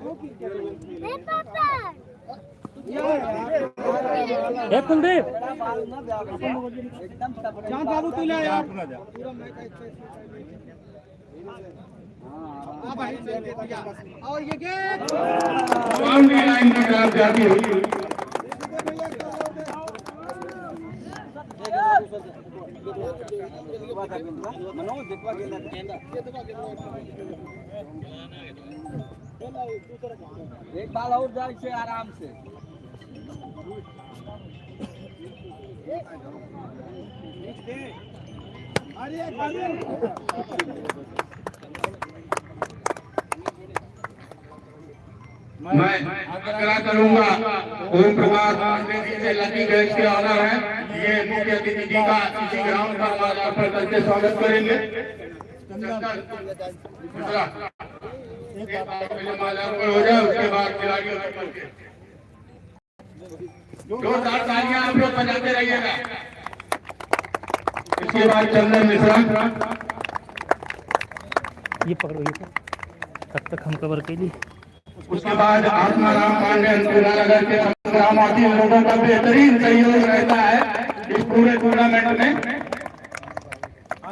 ए कुलदीप चांद बाबू तू ले यार हां भाई और ये गेट बाउंड्री लाइन की तरफ जाती हुई एक बाल और जाए से आराम से मैं आग्रह करूंगा ओम प्रकाश पांडे जी से लकी गैस के ऑनर है, ये मुख्य अतिथि जी का इसी ग्राउंड पर माल्यार्पण करके स्वागत करेंगे। पहले माल्यार्पण हो जाए, उसके बाद खिलाड़ियों के जोरदार तालियां आप लोग बजाते रहिएगा। इसके बाद चंदन मिश्रा, ये पकड़ो ये तब तक हम कवर के लिए। उसके बाद आत्माराम पांडे नगर के ग्रामवासी लोगों का बेहतरीन सहयोग रहता है इस पूरे टूर्नामेंट में।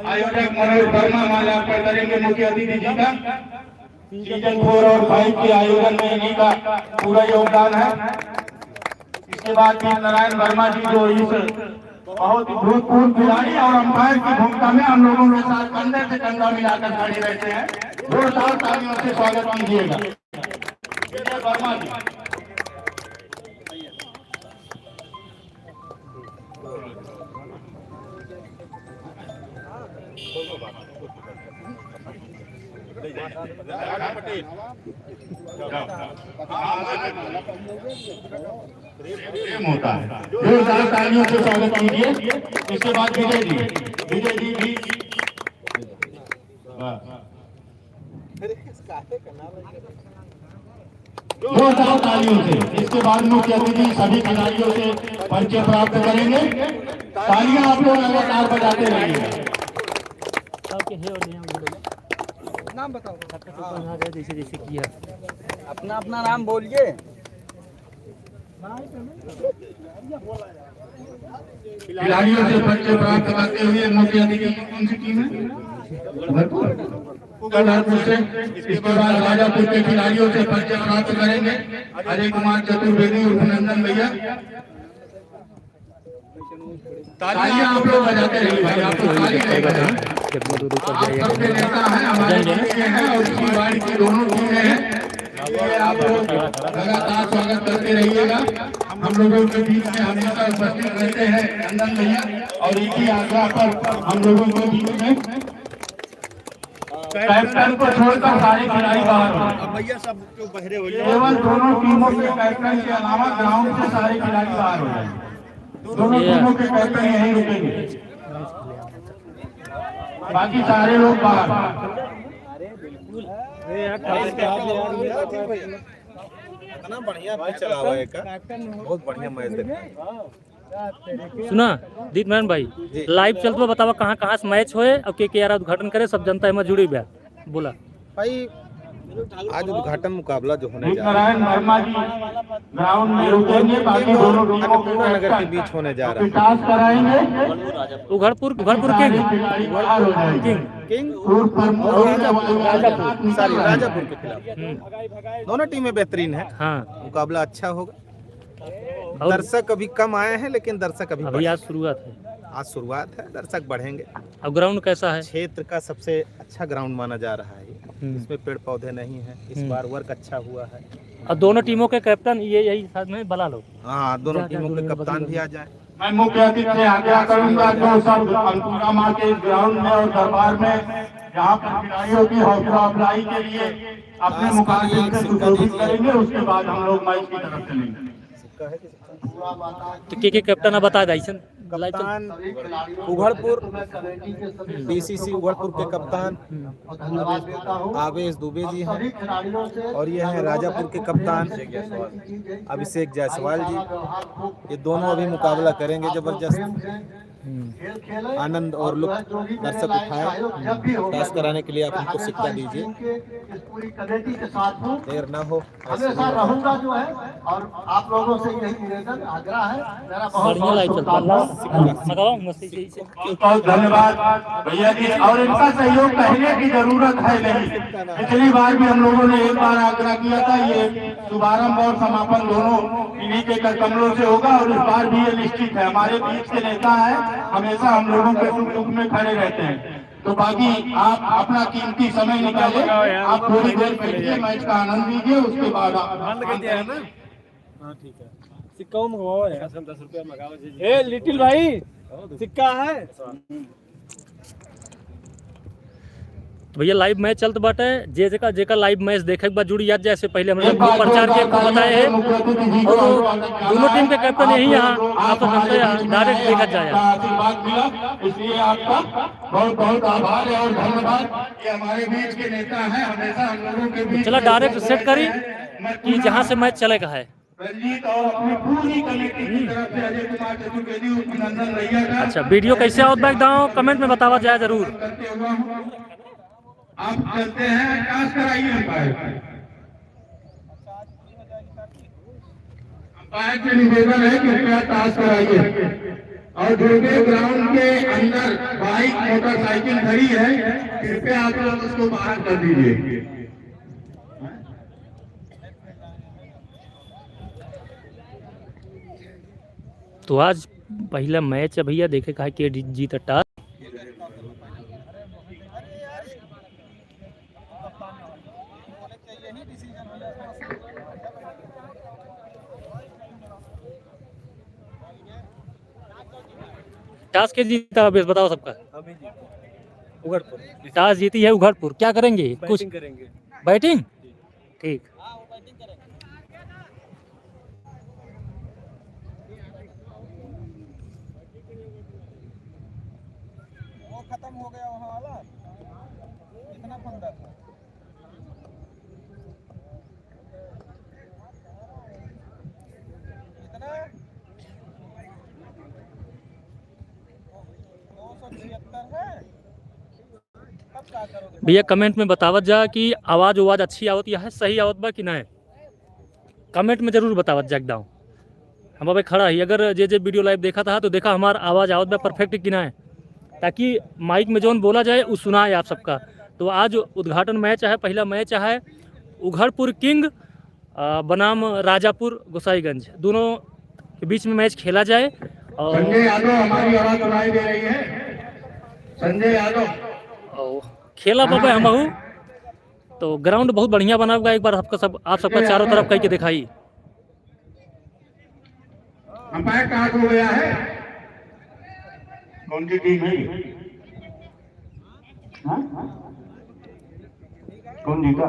आयोजक मनोज वर्मा माल्यार्पण करेंगे मुख्य अतिथि जी का। सीजन 4 और 5 के आयोजन में इन्हीं का पूरा योगदान है। इसके बाद भी नारायण वर्मा जी जो इस बहुत ही भूतपूर्व खिलाड़ी और अंपायर की भूमिका में हम लोगों के साथ कंधे से कंधा मिलाकर खड़े रहते हैं। जोरदार तालियों से स्वागत कीजिएगा वर्मा जी। होता है, जोरदार तालियों से स्वागत कीजिए। इसके बाद विजय जी भी जोरदार तालियों से। इसके बाद मुख्य अतिथि सभी खिलाड़ियों से परिचय प्राप्त करेंगे। तालियां आप लोग लगातार बजाते रहिएगा। नाम बताओ जैसे जैसे किया अपना अपना नाम बोलिए। खिलाड़ियों से परिचय प्राप्त करते हुए मुख्य अतिथि कौन सी टीम है? उगलपुर से। इसके बाद राजापुर के खिलाड़ियों से परिचय प्राप्त करेंगे अजय कुमार चतुर्वेदी और नंदन भैया। तालियां आप लोग बजाते रहिए भाई, आप लोग ताली नहीं बजाएं। आप सबके नेता हैं, हमारे टीम हैं और इसी वार्ड की दोनों टीमें हैं। आप लोग लगातार स्वागत करते रहिएगा। हम लोगों के बीच में हमेशा उपस्थित रहते हैं नंदन भैया, और एक ही आग्रह पर हम लोगों के बीच में कैप्टन को छोड़कर सारे खिलाड़ी बाहर हो। भैया सब जो बहरे हो केवल दोनों टीमों के कैप्टन के अलावा ग्राउंड से सारे खिलाड़ी बाहर हो जाएंगे। दोनों टीमों के कैप्टन यहीं रुकेंगे, बाकी सारे लोग बाहर। इतना बढ़िया मैच चला हुआ है, बहुत बढ़िया मैच देखा। सुना दीप नारायण भाई लाइव चलते बतावा कहाँ कहाँ से मैच होए और के यार उद्घाटन करे, सब जनता में जुड़ी हुई बोला भाई। आज उद्घाटन मुकाबला जो होने जा रहा नारायण वर्मा जी ग्राउंड में रुकेंगे, बाकी दोनों टीमों के नगर के बीच होने जा रहा है। टास कराएंगे। उघड़पुर किंग राजापुर के खिलाफ दोनों टीमें बेहतरीन है। हाँ मुकाबला अच्छा होगा। दर्शक अभी कम आए हैं, लेकिन दर्शक अभी आज शुरुआत है। आज शुरुआत है, दर्शक बढ़ेंगे। अब ग्राउंड कैसा है? क्षेत्र का सबसे अच्छा ग्राउंड माना जा रहा है। इसमें पेड़ पौधे नहीं है, इस बार वर्क अच्छा हुआ है। और दोनों टीमों के कैप्टन यही साथ में बला लो। हाँ, दोनों टीमों के कप्तान भी आ जाए। मैं मुख्य अतिथि से आग्रह करूंगा जो सब अंकुरा माँ के ग्राउंड में और दरबार में जहाँ पर खिलाड़ियों की हौसला अफजाई के लिए अपने मुकाबले से सुशोभित करेंगे, उसके बाद हम लोग मैच की तरफ चलेंगे। तो के कैप्टन बता दाइसन कप्तान उघड़पुर डीसीसी उघड़पुर के कप्तान आवेश दुबे जी हैं, और ये हैं राजापुर के कप्तान अभिषेक जायसवाल जी। ये दोनों अभी मुकाबला करेंगे जबरदस्त। आनंद और लुत्फ दर्शक उठाए। टॉस कराने के लिए आप हमको सिक्का दीजिए। इस पूरी कमेटी के साथ हूँ, देर ना हो। हमेशा रहूंगा जो है, और आप लोगों से यही निवेदन आग्रह है मेरा। बहुत बढ़िया लाइव चलता है, लगाओ मस्ती से ही। बहुत धन्यवाद भैया जी, और इनका सहयोग कहने की जरूरत है नहीं। पिछली बार भी हम लोगों ने एक बार आग्रह किया था, ये शुभारंभ और समापन दोनों इन्हीं के कमरों से होगा, और इस बार भी ये निश्चित है। हमारे बीच के नेता है, हमेशा हम लोगों के सुख दुख में खड़े रहते हैं। तो बाकी आप अपना कीमती समय निकालें, आप थोड़ी देर बैठिए, मैच का आनंद लीजिए, उसके बाद सिक्का मंगवाओ यार, 10 रुपया मंगाओ जी। ए लिटिल भाई सिक्का है। तो भैया लाइव मैच चलत बाटे, जेका लाइव मैच देखे के बाद जुड़ी याद, जैसे पहले हम लोग प्रचार के बताए हैं, और दोनों टीम के कैप्टन यही यहाँ आप डायरेक्ट देखा जाए। आशीर्वाद मिला, इसलिए आपका बहुत बहुत आभार है और धन्यवाद। ये हमारे बीच के नेता हैं, हमेशा हम लोगों के बीच। चला डायरेक्ट सेट करी कि जहाँ से मैच चलेगा है। रंजीत और अपनी पूरी कमेटी की तरफ से अजय कुमार चतुर्वेदी, उपनंदन रैया का। अच्छा, वीडियो कैसे आउट बैक दाओ कमेंट में बतावा जाए जरूर। करते हुआ आप चलते हैं, टास्क कराइए अंपायर से निवेदन है, कृपया टास्क कराइए। और जो भी ग्राउंड के अंदर बाइक मोटरसाइकिल खड़ी है, कृपया आप लोग उसको बाहर कर दीजिए। तो आज पहला मैच है भैया, देखे का के जीता टॉस। टॉस के जीता बेस बताओ सबका। उघड़पुर टॉस जीती है उघड़पुर, क्या करेंगे? कुछ करेंगे। बैटिंग, ठीक। वो खत्म हो गया वहाँ वाला, इतना फंदा था। इतना 276 है। तब क्या करोगे भैया कमेंट में बतावत जा कि आवाज़ अच्छी आवत है, सही आवत बा कि नहीं, कमेंट में जरूर बतावत जा एकदम। हम अभी खड़ा ही, अगर जे वीडियो लाइव देखा था तो देखा हमारा आवाज़ आवत बा परफेक्ट कि नहीं, ताकि माइक में जोन बोला जाए वो सुनाए आप सबका। तो आज उद्घाटन मैच है, पहला मैच है उघड़पुर किंग बनाम राजापुर गोसाईगंज, दोनों के बीच में मैच खेला जाए। और संजय यादव हमारी आवाज सुनाई दे रही है, संजय यादव खेला बाबा हम तो ग्राउंड बहुत बढ़िया बना हुआ है। एक बार आप सबका चारों तरफ कह के दिखाई। अंपायर टॉस हो गया है, कौन सी टीम है? कौन जीता?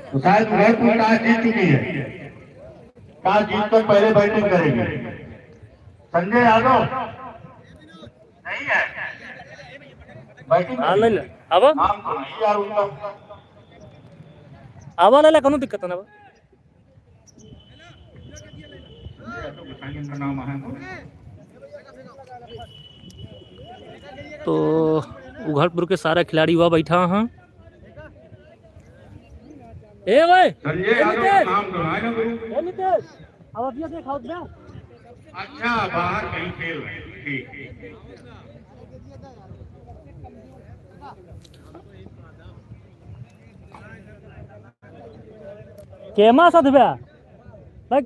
तो शायद उधर टॉस जीत चुकी है, टॉस जीत कर पहले बैटिंग करेंगे। संजय यादव नहीं है बैटिंग। हाँ ले ले अब नाम तो नहीं यार उनका, आवा ले ले, कोनो दिक्कत ना। का नाम है तो उघड़पुर के सारे खिलाड़ी हुआ बैठा हैं। ए भाई संजय यादव का नाम सुना है ना गुरु? नितेश अब अभी देखा दे। अच्छा, बाहर कहीं खेल रहे हैं, ठीक। केमा सदब्या भाई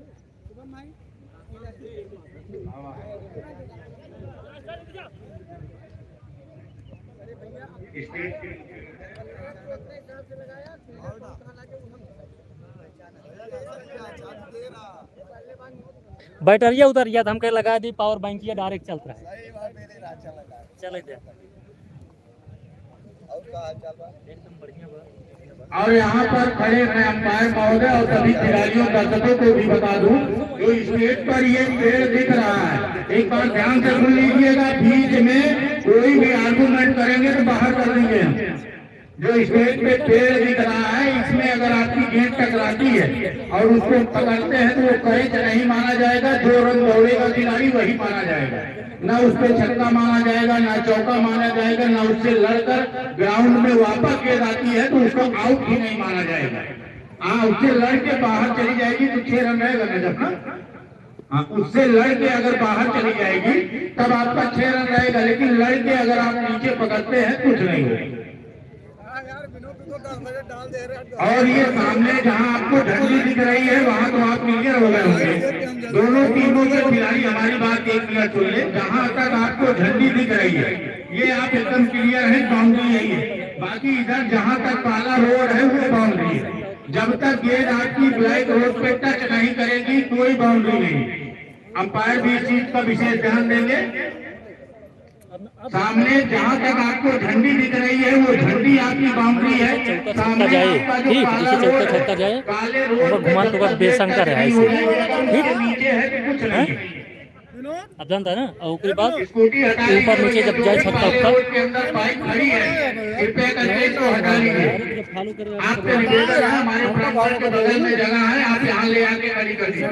बैटरिया उतर गया था, हम कह लगा दी पावर बैंक किया डायरेक्ट चल रहा है। चले जा एकदम बढ़िया बा। और यहाँ पर खड़े मैं अंपायर महोदय और सभी खिलाड़ियों दर्शकों को भी बता दूं, जो स्टेज पर ये पेड़ दिख रहा है, एक बार ध्यान से सुन लीजिएगा। बीच में कोई भी आर्गुमेंट करेंगे तो बाहर कर देंगे हम। जो स्टेज पे पेड़ दिख रहा है, इसमें अगर आपकी गेंद टकराती है और उसको पकड़ते हैं तो वो कैच नहीं माना जाएगा। जो रन दौड़ेगा खिलाड़ी वही माना जाएगा, ना उस पे छक्का माना जाएगा, ना चौका माना जाएगा, ना उससे लड़कर ग्राउंड में वापस गेंद आती है तो उसको आउट ही नहीं माना जाएगा। हाँ, उससे लड़ के बाहर चली जाएगी तो 6 रन रहेगा ना जब। हाँ, उससे लड़ के अगर बाहर चली जाएगी तब आपका 6 रन रहेगा, लेकिन लड़ के अगर आप नीचे पकड़ते हैं कुछ नहीं होगा। और ये सामने जहां आपको झंडी दिख रही है वहां तो आप क्लियर हो गए होंगे। दोनों टीमों के खिलाड़ी हमारी बात एक मिनट सुन ले। जहां तक आपको झंडी दिख रही है ये आप एकदम क्लियर है, बाउंड्री यही है। बाकी इधर जहां तक काला रोड है वो बाउंड्री है। जब तक गेंद आपकी ब्लैक रोड पे टच नहीं करेगी कोई बाउंड्री नहीं। अंपायर भी इस चीज का विशेष ध्यान देंगे। सामने जहां तक आपको झंडी दिख रही है वो झंडी आपकी बाउंड्री है। सामने जाए आपका जो ठीक, काला जिसे चौका रोड है, छक्का जाए काले और रोड पे घुमान तो बस जब बेशंकर है नहीं ऐसे। होगी, ठीक? नीचे है कि कुछ नहीं है। अब जानता है ना, और उसके बाद स्कूटी हटा ऊपर नीचे जब जाए छक्का काले उक्का रोड के अंदर बाइक खड़ी है, कृपया करके इसको हटा लीजिए। फॉलो कर रहे आपके निवेदन है, हमारे फ्रंट के बगल में जगह है, आप यहाँ ले आके खड़ी कर दीजिए।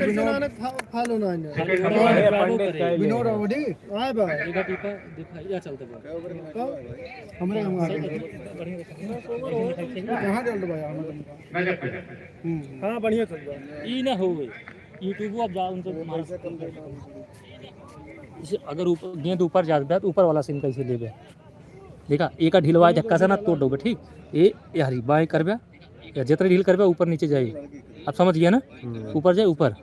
विनोद अवधि आए बा दिखा चलते हमरे कहां चल बा गजब गजब। हां बढ़िया चल बा ई ना हो यूट्यूब आप जाओ उनसे इसे अगर ऊपर गेंद ऊपर जाता है तो ऊपर वाला सीन कैसे लेबे। देखा एक ढिलवा धक्का से ना तोड़ दोगे। ठीक, ये यारी बाएं करबे या जितने ढील करबे ऊपर नीचे जाए। आप समझ गया ना, ऊपर जाए ऊपर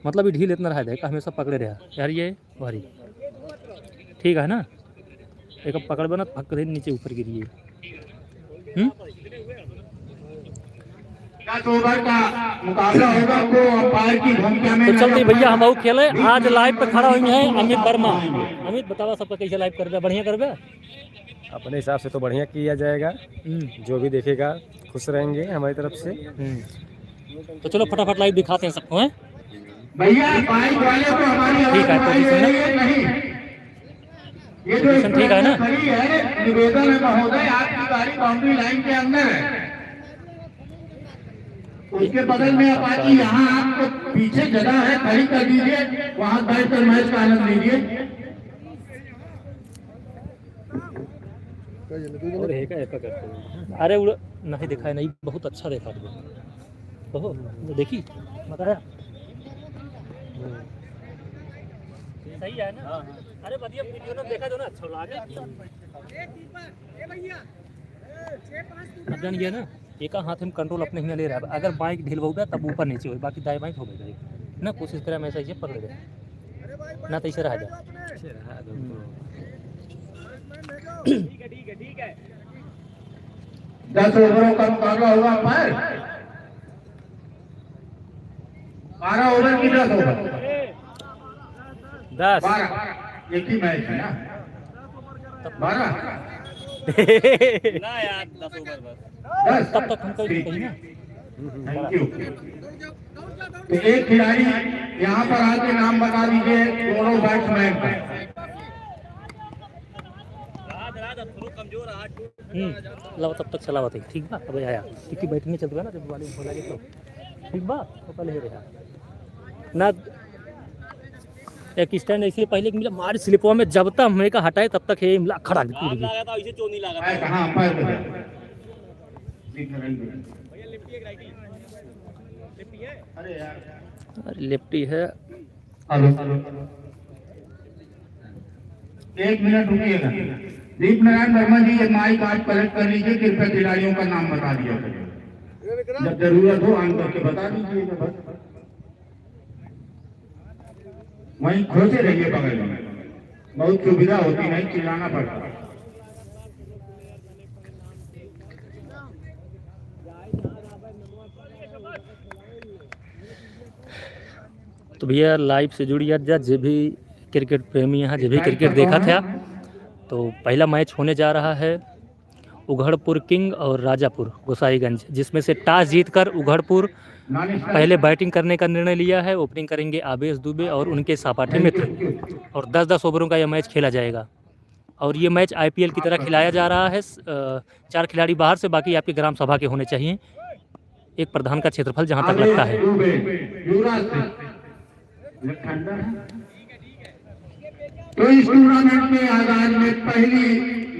मतलब ये ढील इतना रहा है हमेशा पकड़े रहा यार ये भारी। ठीक है ना, एक अब पकड़बे ना पकड़ नीचे ऊपर गिरिए। 10 ओवर का मुकाबला होगा तो अंपायर की भूमिका में तो चलते भैया हम और खेले आज लाइव पे खड़ा हुई हैं अमित वर्मा। अमित बतावा सबका कैसे लाइव करबे, बढ़िया करबे? अपने हिसाब से तो बढ़िया किया जाएगा, जो भी देखेगा खुश रहेंगे हमारी तरफ से। तो चलो फटाफट लाइव दिखाते हैं सबको। हैं भैया बाइक वाले को हमारी ठीक है, आवाज पोजीशन है? है नहीं। ये जो पोजीशन ठीक है ना? खड़ी है, निवेदन है महोदय आपकी गाड़ी बाउंड्री लाइन के अंदर है, उसके बगल में आप आती, यहाँ आपको पीछे जगह है, खड़ी कर दीजिए, वहाँ बैठ कर मैच का आनंद लीजिए। अरे उड़ नहीं दिखाया, नहीं बहुत अच्छा देखा तो देखी बताया सही है ना। अरे बढ़िया वीडियो ना देखा जो ना अच्छा लगा। अब जान गया ना, एक हाथ में कंट्रोल अपने ही ले रहा है। अगर बाइक ढील होगा तब ऊपर नीचे हो, बाकी दाएं बाइक हो गई ना। कोशिश करें हमेशा ऐसे पकड़ गए ना तो ऐसे रह जाए। 10 ओवरों का मुकाबला होगा अंपायर। 12 ओवर की 10 ओवर 10 12 एक ही मैच है ना। 12 ना यार 10 ओवर बस 10 तब तक हम कहीं ना। Thank you. तो एक खिलाड़ी यहाँ पर आके नाम बता दीजिए दोनों बैट्समैन का। लो तब तक चला बताइए ठीक बा। अब आया क्योंकि बैठने चल रहा ना, जब वाले हो लगे तो ठीक बा। तो पहले ही रहा ना एक स्टैंड ऐसे पहले मिला मार स्लिपवा में, जब तक हमें का हटाए तब तक ये मिला खड़ा लगा था। इसे चोनी लगा था। हाँ अंपायर अरे यार लेफ्टी है। हेलो 1 मिनट रुकिएगा। दीप नारायण वर्मा जी ये माइक आज कलेक्ट कर लीजिए, कृपया खिलाड़ियों का नाम बता दिया करिए, जब जरूरत हो आन करके बता दीजिएगा। बस वहीं खोजे रहिए बगल में, बहुत सुविधा होती नहीं, चिल्लाना पड़ता। तो भैया लाइव से जुड़िए जो भी क्रिकेट प्रेमी यहाँ जो भी क्रिकेट देखा था, तो पहला मैच होने जा रहा है उघड़पुर किंग और राजापुर गोसाईगंज, जिसमें से टॉस जीतकर उघड़पुर पहले बैटिंग करने का निर्णय लिया है। ओपनिंग करेंगे आवेश दुबे और उनके सहपाठी मित्र, और 10-10 ओवरों का यह मैच खेला जाएगा। और ये मैच IPL की तरह खिलाया जा रहा है। 4 खिलाड़ी बाहर से, बाकी आपके ग्राम सभा के होने चाहिए। एक प्रधान का क्षेत्रफल जहाँ तक लगता है। तो इस टूर्नामेंट के आगाज में पहली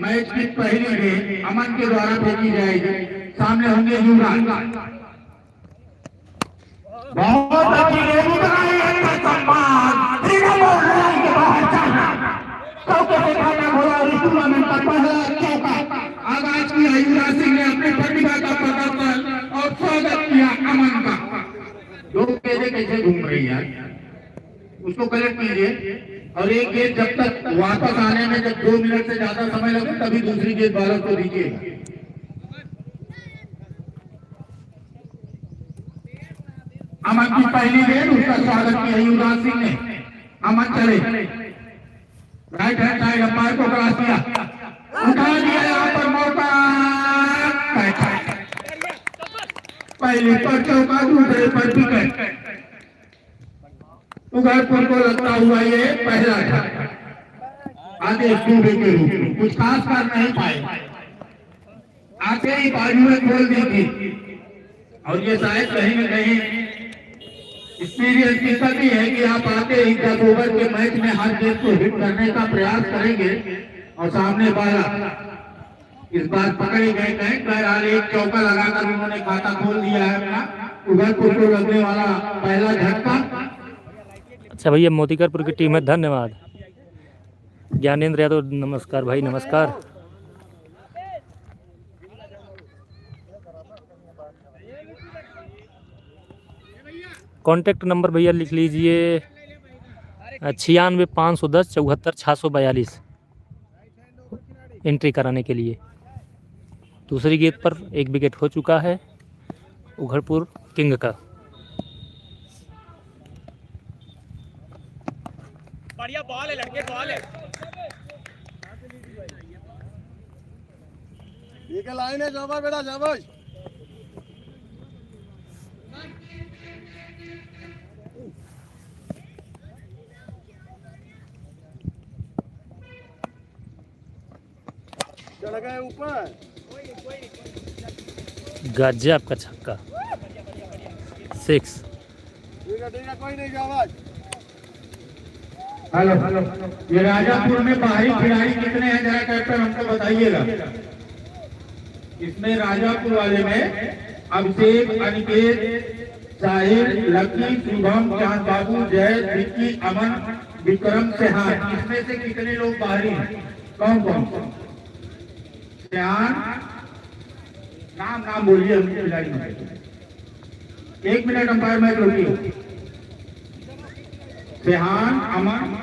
मैच की पहली गेंद अमन के द्वारा फेंकी जाएगी। सामने होंगे युवराज। बहुत अच्छी गेंद बनाई है। सम्मान सीधा बॉल लाइन के बाहर जाना। चौके से खाना बोला और इस टूर्नामेंट का पहला चौका आगाज किया युवराज सिंह ने अपनी प्रतिभा का प्रदर्शन और स्वागत किया अमन का। दो गेंदें कैसे घूम रही है, उसको कलेक्ट कीजिए। और एक गेंद जब तक वापस आने में जब 2 मिनट से ज्यादा समय लगे तभी दूसरी गेंद बालक को दीजिए। अमन की पहली गेंद, उसका स्वागत किया युवराज सिंह ने। अमन चले, राइट हैंड साइड अंपायर को क्रॉस किया, उठा दिया यहाँ पर मौका। पहले पर चौका, दूसरे पर विकेट। उघड़पुर को लगता हुआ ये पहला था। आदेश दुबे के रूप में कुछ खास कर नहीं पाए, आते ही बाजू में खोल दी थी। और ये शायद कहीं न कहीं एक्सपीरियंस की कमी है कि आप आते ही 10 ओवर के मैच में हर गेंद को हिट करने का प्रयास करेंगे और सामने वाला इस बार पकड़े गए कहीं बहरहाल एक चौका लगाकर उन्होंने खाता खोल दिया है अपना। उघड़पुर को लगने वाला पहला झटका। अच्छा भैया, मोतीकरपुर की टीम है, धन्यवाद। ज्ञानेंद्र यादव नमस्कार भाई, नमस्कार। कॉन्टैक्ट नंबर भैया लिख लीजिए 96 510 74 642 एंट्री कराने के लिए। दूसरी गेंद पर एक विकेट हो चुका है उघड़पुर किंग का। बढ़िया बॉल है लड़के, बॉल है। ठीक है, लाइन है, शाबाश बेटा, शाबाश। चढ़ गए ऊपर। गजब का छक्का, 6। ठीक है, कोई नहीं, शाबाश। हेलो, ये राजापुर में बाहरी खिलाड़ी कितने हैं जरा कैप्टन हमको बताइएगा। इसमें राजापुर वाले में अभिषेक, अनिकेत, साहिल, लकी, शुभम, चांद बाबू, जय, विक्की, अमन, विक्रम, सेहान, इसमें से कितने लोग बाहरी हैं? कौन कौन? सेहान, नाम बोलिए उनके खिलाड़ी में। 1 मिनट अंपायर मैच रोकिए। सेहान, अमन,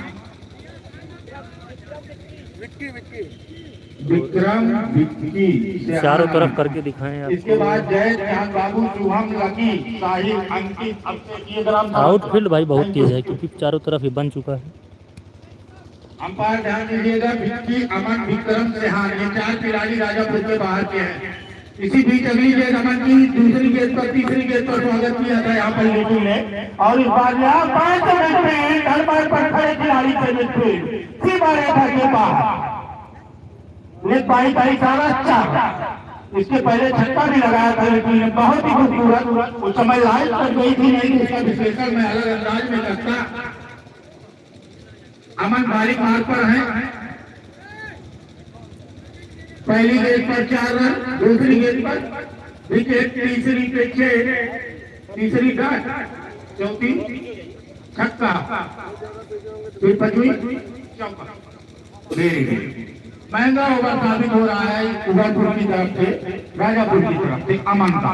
विक्रम, विक्की, चारों तरफ करके दिखाएं आप। इसके बाद जय, चांद बाबू, शुभम, लकी, साहिल, अंकित। अब देखिए ग्राम आउटफील्ड भाई बहुत तेज है क्योंकि चारों तरफ ही बन चुका है। अंपायर ध्यान दीजिएगा, विक्की, अमन, विक्रम, सेहान, ये 4 खिलाड़ी राजापुर के बाहर के हैं। इसी बीच अगली गेंद अमन की दूसरी गेंद पर, तीसरी गेंद पर स्वागत किया था यहाँ पर लिटू ने। और इस बार यहाँ 5 मिनट में पर खड़े खिलाड़ी से मिडफील्ड सीमा रेखा के बाहर एक बाई सारा अच्छा। इसके पहले छक्का भी लगाया था लिटू ने, बहुत ही खूबसूरत। उस समय लाइट कर गई थी, नहीं तो उसका विश्लेषण में अलग अंदाज में करता। अमन बारीक मार्ग पर है। पहली गेंद पर 4 रन, दूसरी गेंद पर विकेट, तीसरी पे 6, तीसरी डॉट, चौथी छक्का, फिर 5वीं चौका। महंगा ओवर साबित हो रहा है उघड़पुर की तरफ से, राजापुर की तरफ से अमन का।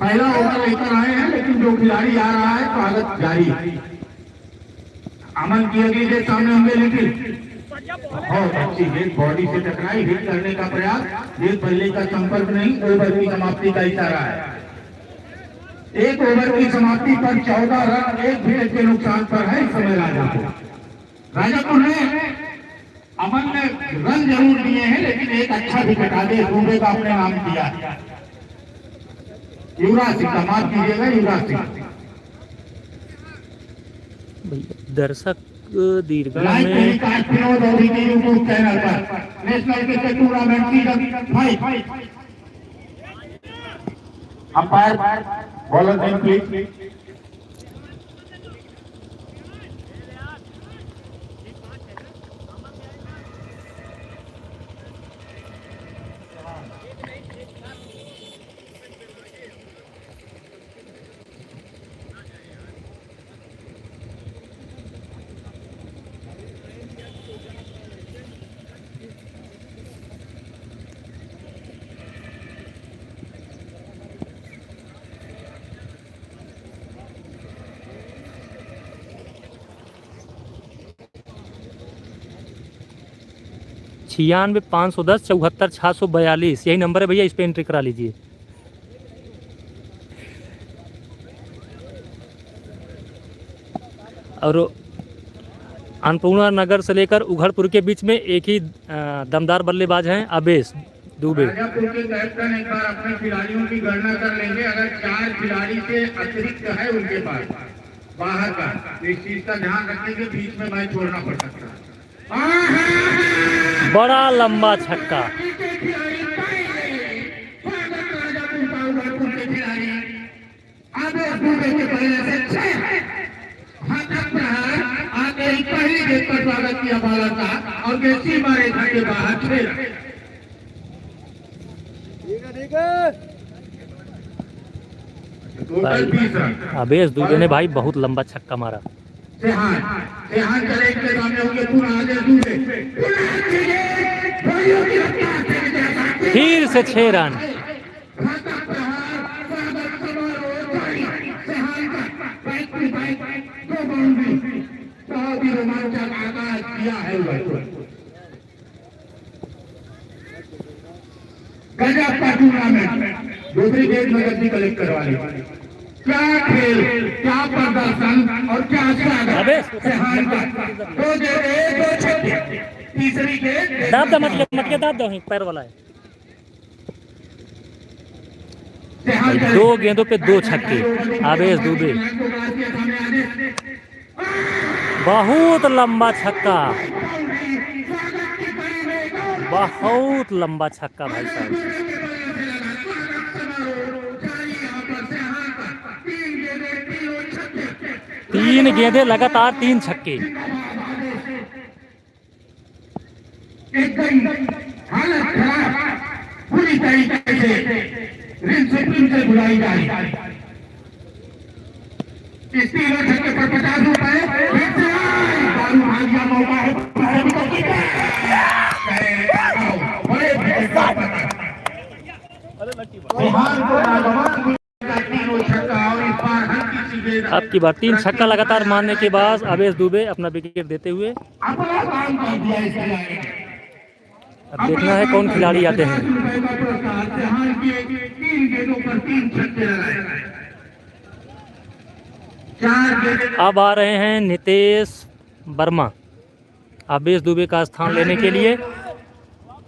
पहला ओवर लेकर आए हैं लेकिन जो खिलाड़ी आ रहा है स्वागत जारी। अमन की अगली गेंद सामने होंगे लिटिल, बहुत अच्छी गेंद बॉडी से टकराई, हिट करने का प्रयास। गेंद बल्ले का संपर्क नहीं, ओवर की समाप्ति का इशारा है। 1 ओवर की समाप्ति पर 14 रन 1 विकेट के नुकसान पर है इस समय राजापुर ने। अमन ने रन जरूर दिए हैं लेकिन एक अच्छा विकेट आदेश दुबे का अपने नाम किया। युवराज सिंह का माफ कीजिएगा, युवराज सिंह। दर्शक दीर्घा लाइव में टेलीकास्ट विनोद और यूट्यूब चैनल पर national cricket tournament season 5 umpire bowler team please. छियानवे 510 74 642 यही नंबर है भैया, इस पे एंट्री करा लीजिए। और अन्नपूर्णा नगर से लेकर उघड़पुर के बीच में एक ही दमदार बल्लेबाज हैं, आवेश दुबे। राजापुर के कैप्टन एक बार अपने खिलाड़ियों की गणना कर लेंगे। अगर 4 खिलाड़ी से अतिरिक्त है उनके पास बाहर का, इस चीज का ध्यान रखेंगे, बीच में मैच छोड़ना पड़ सकता है। बड़ा लंबा छक्का, पहली गेंद पर स्वागत किया बॉलर का और गेंद मारे के बाहर खेला। Total 20 run. आवेश दुबे ने भाई बहुत लंबा छक्का मारा। सेहान चले के सामने होंगे पुनः आगे दूसरे फिर से 6 रन। बहुत ही रोमांचक आगाज किया है गजब का टूर्नामेंट। दूसरी गेंद में गद्दी कलेक्ट करवा ली। क्या खेल, क्या प्रदर्शन और क्या स्वागत। तीसरी गेंद दाब दो, मत के दाब दो, पैर वाला है। 2 गेंदों पे 2 छक्के, आवेश दुबे। बहुत लंबा छक्का, बहुत लंबा छक्का भाई साहब। 3 गेंदें लगातार 3 छक्के। एकदम हालत खराब, पूरी तरीके से रिंच से बुलाई जा रही। इस 3 छक्के पर 50 रुपए दारू भागिया मौका है। अब की बार 3 छक्का लगातार मारने के बाद आवेश दुबे अपना विकेट देते हुए। अब देखना है कौन खिलाड़ी आते हैं। अब आ रहे हैं नितेश वर्मा आवेश दुबे का स्थान लेने के लिए।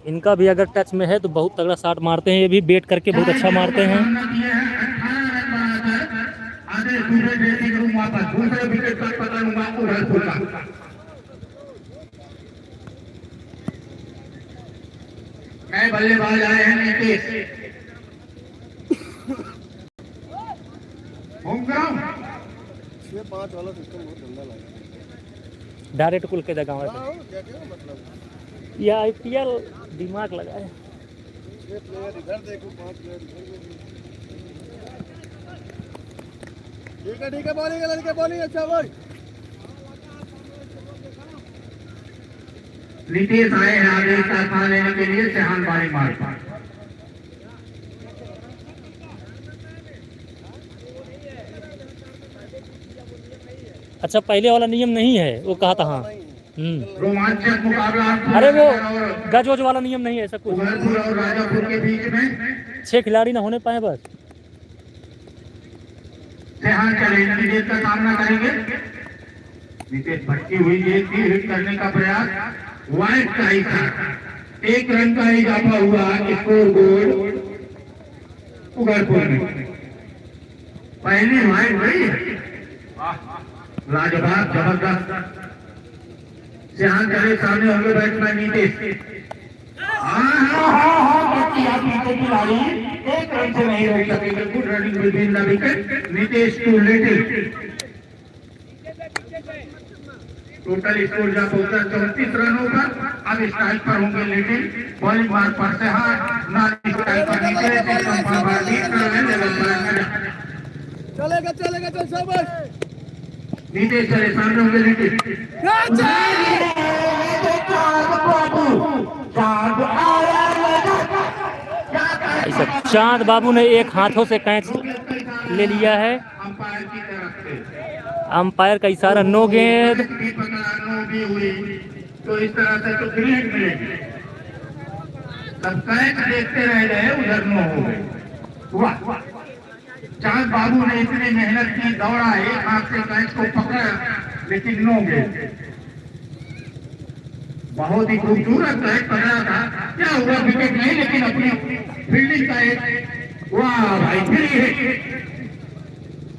इनका भी अगर टच में है तो बहुत तगड़ा शॉट मारते हैं, ये भी बैट करके बहुत अच्छा मारते हैं। नए बल्लेबाज आए हैं नीतीश। डायरेक्ट कुल के जगह या IPL दिमाग लगाए। ठीक है बॉलिंग लड़के बॉलिंग अच्छा भाई। नीतीश आए हैं आदेश का स्थान लेने के लिए। सेहान बॉलिंग मारता। अच्छा पहले वाला नियम नहीं है, वो कहा था। हाँ रोमांचक मुकाबला। अरे वो गज वज वाला नियम नहीं है ऐसा कुछ। उघड़पुर और राजापुर के बीच में 6 खिलाड़ी ना होने पाए बस। सेहान चले गेंद का सामना करेंगे। नीतीश भटकी हुई गेंद की हिट करने का प्रयास। वाइड का ही था, 1 रन का इजाफा हुआ स्कोर बोर्ड उघड़पुर में। पहली वाइड रही है। लाजवाब जबरदस्त यहाँ चले सामने होंगे बैट्समैन नीतीश। पीछे की लाड़ी एक रन से नहीं रह सकेंगे। Good running with the wicket. Nitish too little. Total score जा पहुंचा 34 रनों पर। अब स्ट्राइक पर होंगे लिटिल। बॉलिंग मार्क पर से ना स्ट्राइक पर निकले चलेगा चलेगा चल शाबाश। नीतीश चले सामने होंगे लिटिल। ऐसा चांद बाबू ने एक हाथों से कैच ले लिया है। अंपायर की तरफ से अंपायर का इशारा, नो गेंद। भी हुई तो इस तरह से तो ग्रेड मिलेगी। सब कैच देखते रह गए, उधर नो हो गए। वाह, चांद बाबू ने इतनी मेहनत की, दौड़ा, एक हाथ से कैच को पकड़ा, लेकिन नो गेंद। बहुत ही खूबसूरत कैच पकड़ा था। क्या हुआ, विकेट नहीं, लेकिन अपनी फील्डिंग का एक वाह भाई फ्री हिट।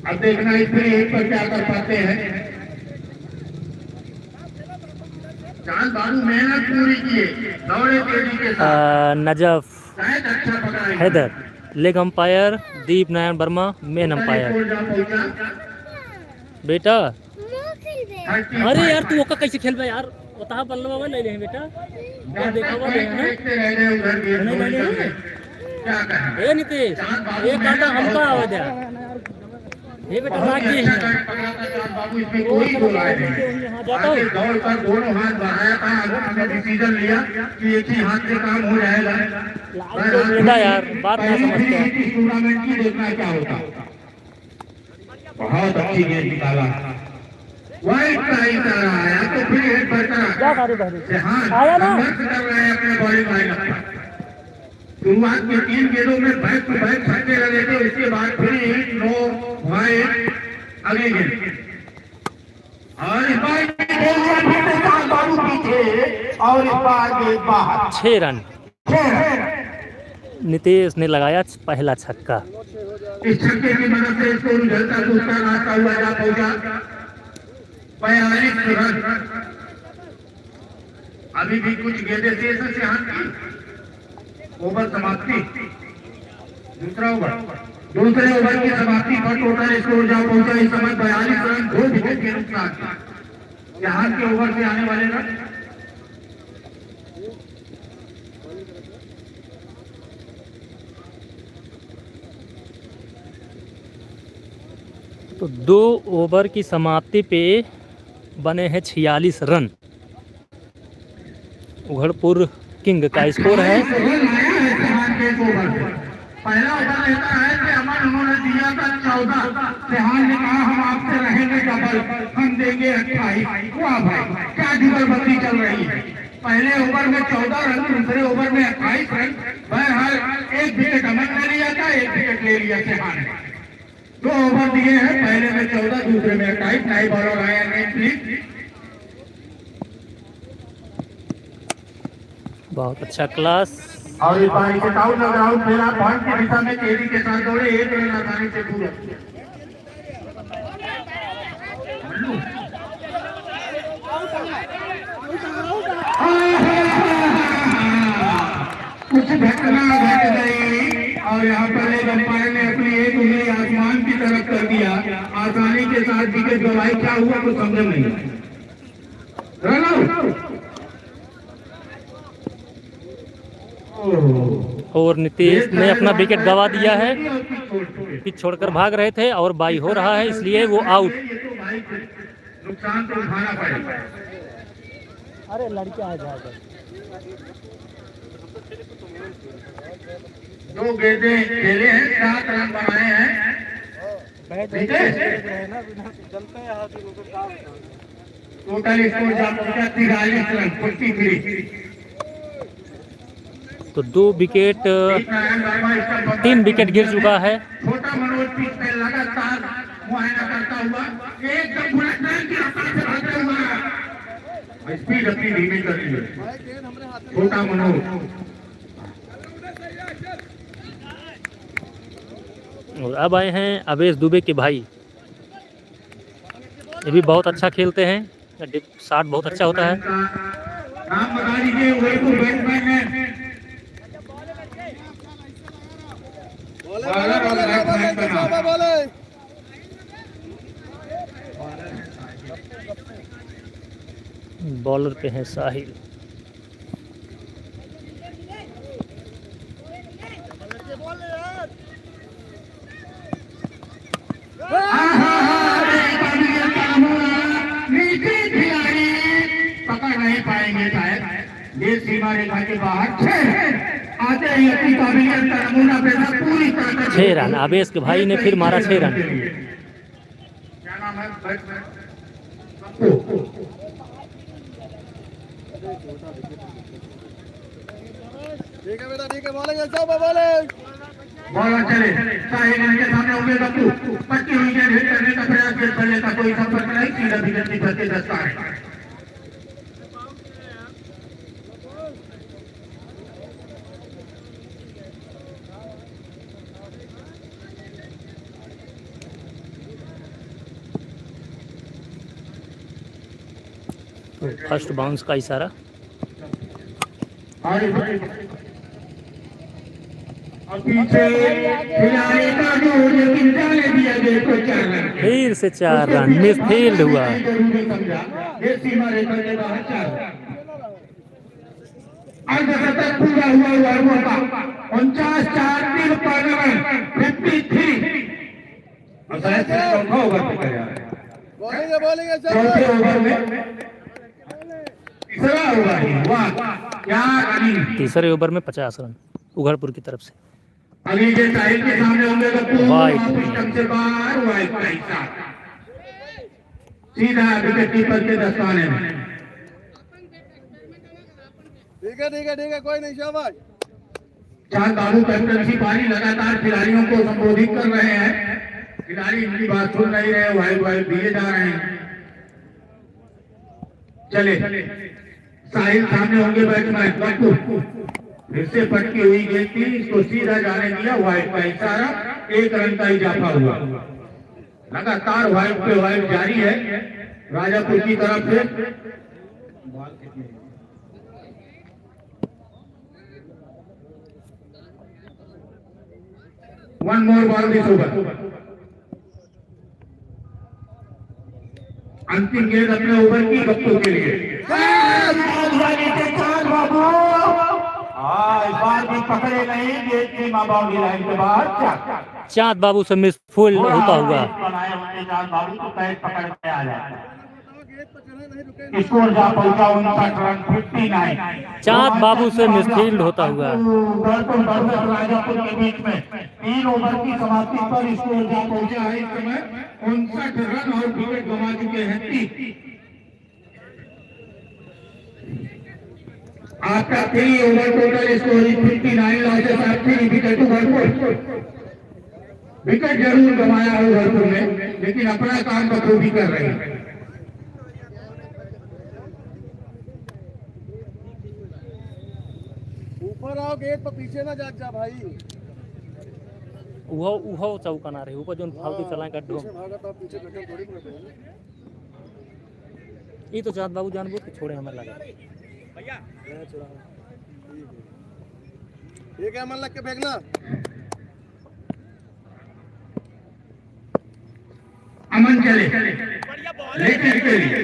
अब देखना इस फ्री हिट पर क्या कर पाते हैं। चांद बाबू मेहनत पूरी किए, दौड़े तेजी के साथ। नजफ शायद अच्छा पकड़ा हैदर, लेग अंपायर दीप नारायण वर्मा, मेन अंपायर। बेटा अरे यार तू ओका कैसे खेल यार, बता बल्ला बाबा ले ले बेटा। क्या देखा हुआ है ना, नहीं ले ले। ए नीतीश एक आधा हमका आवाज है। ये बेटा लागी है बाबू, इसमें कोई बोला नहीं। आगे दौड़ कर दोनों हाथ बढ़ाया था, हमने डिसीजन लिया कि एक ही हाथ से काम हो जाएगा। यार बात ना समझते हैं। टूर्नामेंट की देखना क्या होता। बहुत अच्छी गेंद निकाला, वाइट का इशारा आया तो फिर हेड बरकरार। आया ना कर रहे हैं अपने बॉलिंग लाइनअप पर। शुरुआत के 3 गेंदों में बैक टू बैक छक्के लगे थे, उसके बाद फिर नो वाइट अगली गेंद। और इस बार पीछे और इस बार गेंद बाहर। 6 रन नीतीश ने लगाया पहला छक्का। इस छक्के की मदद से स्कोर उछलता कूदता नाचता हुआ जा पहुंचा 45 रन। अभी भी कुछ गेंदें शेष है सिहान की। ओवर समाप्ति, दूसरे ओवर की समाप्ति पर टोटल स्कोर जा पहुंचा इस समय 42 रन, 2 विकेट के नुकसान। यहाँ के ओवर से आने वाले रन तो 2 ओवर की समाप्ति पे बने हैं 46 रन। उघड़पुर किंग का स्कोर है। पहला ओवर लेता है कि अमन, उन्होंने दिया था 14। सिहान ने कहा हम आपसे रहेंगे डबल, हम देंगे 28। वाह भाई क्या जुगलबंदी चल रही है। पहले ओवर में 14 रन, दूसरे ओवर में 28 रन। बहरहाल एक विकेट अमन ने लिया था, एक विकेट ले लिया सिहान ने। 2 ओवर दिए हैं, पहले में 14, दूसरे में 28। नए बॉलर आया नहीं। बहुत अच्छा क्लास। और इस बार इसे आउट लग रहा हूँ। मेरा पॉइंट की दिशा में तेजी के साथ दौड़े, 1 रन आसानी से पूरा। कुछ घटना घट गई और यहाँ पर एक अंपायर ने अपनी एक उंगली आसमान की तरफ कर दिया। आसानी के साथ विकेट गवाई। क्या हुआ कुछ समझ नहीं। Run out. और नीतीश ने अपना विकेट गवा दिया है। पिच छोड़कर भाग रहे थे और बाई हो रहा है, इसलिए वो आउट। नुकसान तो उठाना पड़ेगा। अरे लड़के आ जाएगा। 2 गेंदें खेले हैं, 7 रन बनाए हैं। टोटल स्कोर जा पहुंचा 43 रन, 43। तो 2 विकेट 3 विकेट गिर चुका है। छोटा मनोज पिच पे लगातार मुआयना करता हुआ एकदम बुलेट ट्रेन की रफ्तार से भागता हुआ स्पीड अपनी धीमी कर ली है छोटा मनोज। और अब आए हैं अवेश दुबे के भाई। ये भी बहुत अच्छा खेलते हैं। शॉट बहुत अच्छा होता है। नाम बता दीजिए, वही तो बैट्समैन है। बॉलर और बैट्समैन का नाम। बॉलर पे है साहिल। पकड़ नहीं पाएंगे शायद, ये सीमा रेखा के बाहर आते ही अपनी काबिलियत का नमूना पेश पूरी तरह 6 रन आवेश के भाई ने फिर मारा 6 रन। क्या नाम है बैट्समैन? ठीक है बेटा, ठीक है, बॉलिंग अच्छा बॉलिंग। बॉलर चले, साहिल इनके सामने होंगे गप्पू, पट्टी हुई गेंद हिट करने का प्रयास, गेंद बल्ले का कोई संपर्क नहीं, सीधा विकेट कीपर के दस्तार है। फर्स्ट बाउंस का इशारा। पीछे खिलाड़ी का दूर, लेकिन जाने दिया गेंद को 4 रन। फिर से 4 रन मिस फील्ड हुआ। जरूरी समझा, ये सीमा रेखा के बाहर 4 रन। अर्धशतक पूरा हुआ का 49-4 पर रन 53। और शायद से चौथा ओवर पे कर रहा है। बॉलिंग अच्छा। चौथे ओवर में तीसरा ओवर है। वाह क्या रनिंग। तीसरे ओवर में 50 रन उघड़पुर की तरफ से। अभी के साहिल के सामने होंगे वाइड। सिस्टम से बाहर, वाइड का हिस्सा सीधा विकेट कीपर के दस्ताने में। ठीक है, ठीक है, ठीक है, कोई नहीं, शाबाश। चांद बाबू कैप्टनसी पारी लगातार खिलाड़ियों को संबोधित कर रहे हैं, खिलाड़ी इनकी बात सुन नहीं रहे, वाइड दिए जा रहे हैं। चले, साहिल सामने होंगे बैट्समैन गप्पू, फिर से पटकी हुई गेंद थी, इसको सीधा जाने दिया, वाइड का इशारा, 1 रन का इजाफा हुआ। लगातार वाइड पे वाइड जारी है राजापुर की तरफ से। One more ball this over. अंतिम गेंद अपने ओवर की गप्पू के लिए। इस बार भी पकड़े नहीं, गेंद की बाउंड्री लाइन के बाहर। चांद बाबू से मिस फील्ड होता हुआ। चांद बाबू को कैच पकड़ के आ जाता है। स्कोर जा पहुंचा 59 रन 59। चांद बाबू से मिस फील्ड होता हुआ। राजापुर के बीच में 3 ओवर की समाप्ति पर स्कोर जा पहुंचा है इस समय 59 रन और विकेट गंवा चुके हैं 30। आपका 3 over total score 59 losses of 3 wicket to उघड़पुर। विकेट जरूर गंवाया है उघड़पुर ने, लेकिन अपना काम बखूबी कर रहे हैं। ऊपर आओ, गेट पर पीछे ना जा भाई। उहो चौका ना रहे ऊपर जो फालतू चलाए गड्ढों। पीछे गड्ढा थोड़ी पड़े। ये तो चांद बाबू जानबूझ के छोड़े हमें लगा। ठीक है, मन लग के फेंकना। अमन चले, लेकिन के लिए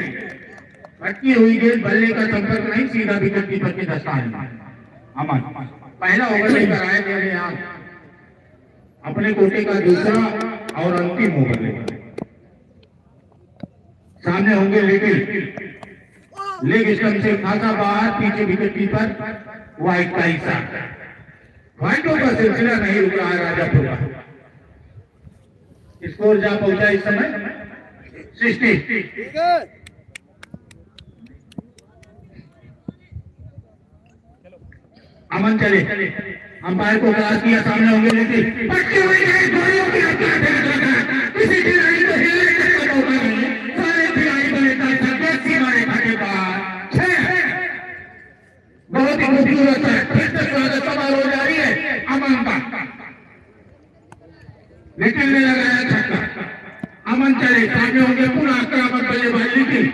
पटकी हुई गेंद बल्ले का संपर्क नहीं, सीधा विकेट कीपर के दस्ताने। अमन पहला ओवर लेकर आए थे आप, अपने कोटे का दूसरा और अंतिम ओवर लेकर। सामने होंगे लेग स्टंप से खासा बाहर, पीछे विकेट कीपर, वाइड का हिस्सा। वाइडों का सिलसिला नहीं रुक रहा है राजापुर का। स्कोर जा पहुंचा इस समय 60। ठीक है, अमन चले, अंपायर को क्रॉस किया, सामने होंगे लेकिन पटकी हुई है, जोड़ियों की हत्या किसी खिलाड़ी को हिलने का मौका नहीं, सारे खिलाड़ी को लेकर सके सीमा रेखा के बाहर 6। बहुत ही खूबसूरत है, फिर से स्वागत समारोह जारी है अमन का, लेकिन ने लगाया छक्का। अमन चले, सामने होंगे पूरा आक्रामक बल्लेबाज, लेकिन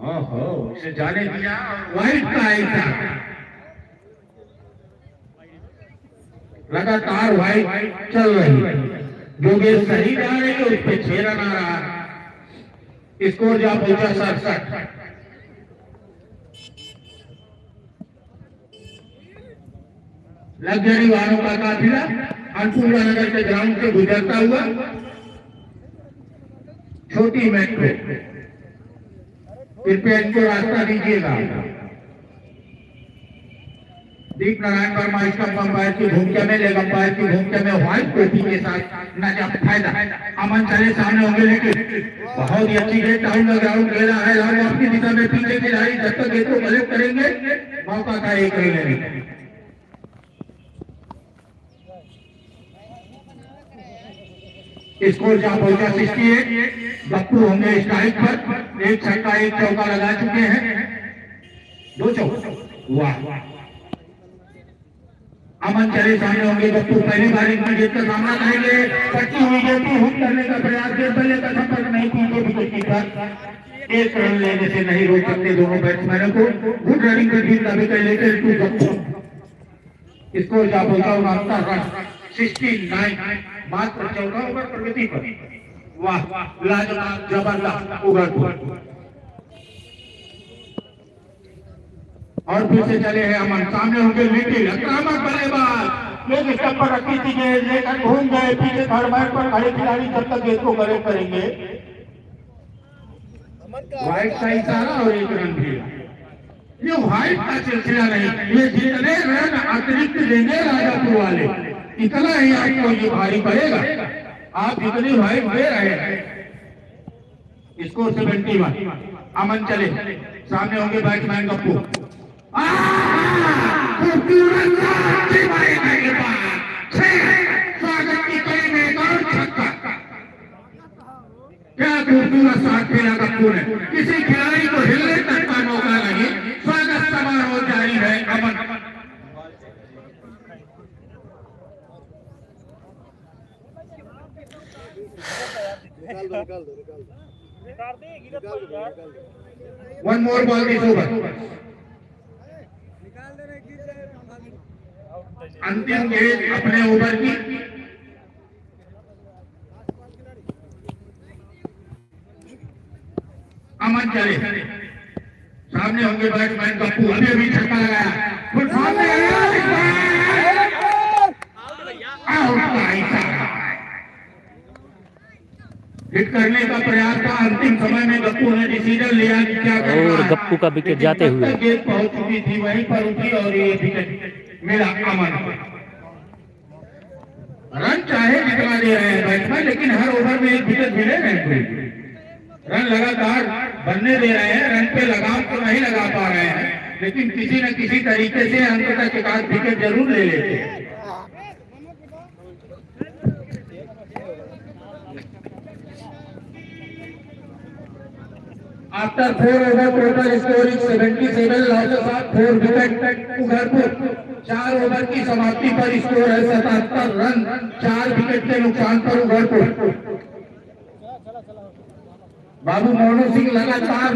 ओहो, इसे जाने दिया। वाइट का ऐसा लगातार वाइट चल रही है, जो गेंद सही जा रही है उस पर 6 रन आ रहा है। स्कोर जा पहुंचा 67। लग्जरी वालों का काफिला अन्नपूर्णा नगर के ग्राउंड से गुजरता हुआ छोटी मेट्रो, कृपया इनको रास्ता दीजिएगा। दीप नारायण वर्मा इसका अंपायर की भूमिका में, लेग अंपायर की भूमिका में व्हाइट टोपी के साथ नजर फायदा। अमन चले सामने होंगे, लेकिन बहुत ही अच्छी गेंद डाउन द ग्राउंड खेला है। लाल आपकी दिशा में पीछे खिलाड़ी जब तक गेंद को कलेक्ट करेंगे मौका था एक रन लेने का। स्कोर जहां पहुंचा 68। गप्पू होंगे स्ट्राइक पर, एक छक्का एक चौका लगा चुके हैं, 2 चौका। वाह, अमन चले सामने होंगे। गप्पू पहली बारी में गेंद का सामना करेंगे, पट्टी हुई गेंद को हुक करने का प्रयास, गेंद बल्ले का संपर्क नहीं किया, विकेट कीपर एक रन लेने से नहीं रोक सकते दोनों बैट्समैनों को। गुड रनिंग का टीम का विकेट लेकर 2 गप्पू। स्कोर जहां पहुंचा 69 रन, 69, मात्र 14 ओवर प्रगति पर। वाह, लाजवाब, जबरदस्त उगड़पुर। और फिर से चले हैं अमन, सामने होंगे लिटिल, आक्रामक बल्लेबाज, लेग स्टंप पर रखी थी गेंद, लेकर घूम गए पीछे थर्ड मैन पर खड़े खिलाड़ी जब तक गेंद को कलेक्ट करेंगे। व्हाइट का इशारा और एक रन भी। ये व्हाइट का सिलसिला नहीं, ये जितने रन अतिरिक्त देंगे राजापुर वाले इतना ही आपको ये भारी पड़ेगा। आप जितनी व्हाइट दे रहे हैं। स्कोर 71। अमन चले सामने होंगे बैट्समैन गप्पू। स्वागत की कड़ी में एक और छक्का। क्या खूबसूरत शॉट खेला गप्पू ने, किसी खिलाड़ी को हिलने तक का मौका नहीं। स्वागत समारोह जारी है। Aman one more ball this over. अंतिम गेंद अपने ओवर की। अमन चले सामने होंगे बैट्समैन गप्पू, अभी छक्का लगाया, फिर सामने हिट करने का प्रयास था। अंतिम समय में गप्पू ने डिसीजन लिया कि क्या करना और गप्पू का विकेट जाते हुए गेंद पहुंच चुकी थी, वहीं पर उठी और ये विकेट मिला अमन। रन चाहे जितना दे रहे हैं बैट्समैन, लेकिन हर ओवर में एक विकेट मिले नहीं। रन लगातार बनने दे रहे हैं, रन पे लगाम तो नहीं लगा पा रहे हैं, लेकिन किसी न किसी तरीके से अंत तक एक आध विकेट जरूर ले लेते हैं। After 4 over total scoring 77 losses, 4 wicket उगड़पुर। 4 over की समाप्ति पर स्कोर है 77 रन, 4 विकेट के नुकसान पर उगड़पुर। बाबू मोनू सिंह लगातार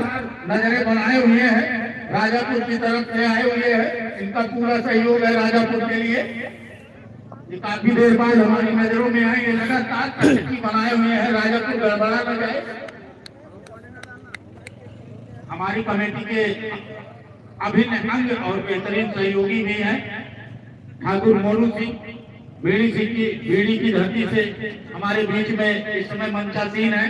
नजरें बनाए हुए हैं, राजापुर की तरफ से आए हुए हैं। इनका पूरा सहयोग है राजापुर के लिए। ये काफी देर बाद हमारी नजरों में आए, लगातार बनाए हुए हैं, राजापुर गड़बड़ा न जाए। हमारी कमेटी के अभिन्न अंग और बेहतरीन सहयोगी भी हैं ठाकुर मोनू सिंह, बीड़ी की धरती से हमारे बीच में इस समय मंचासीन है।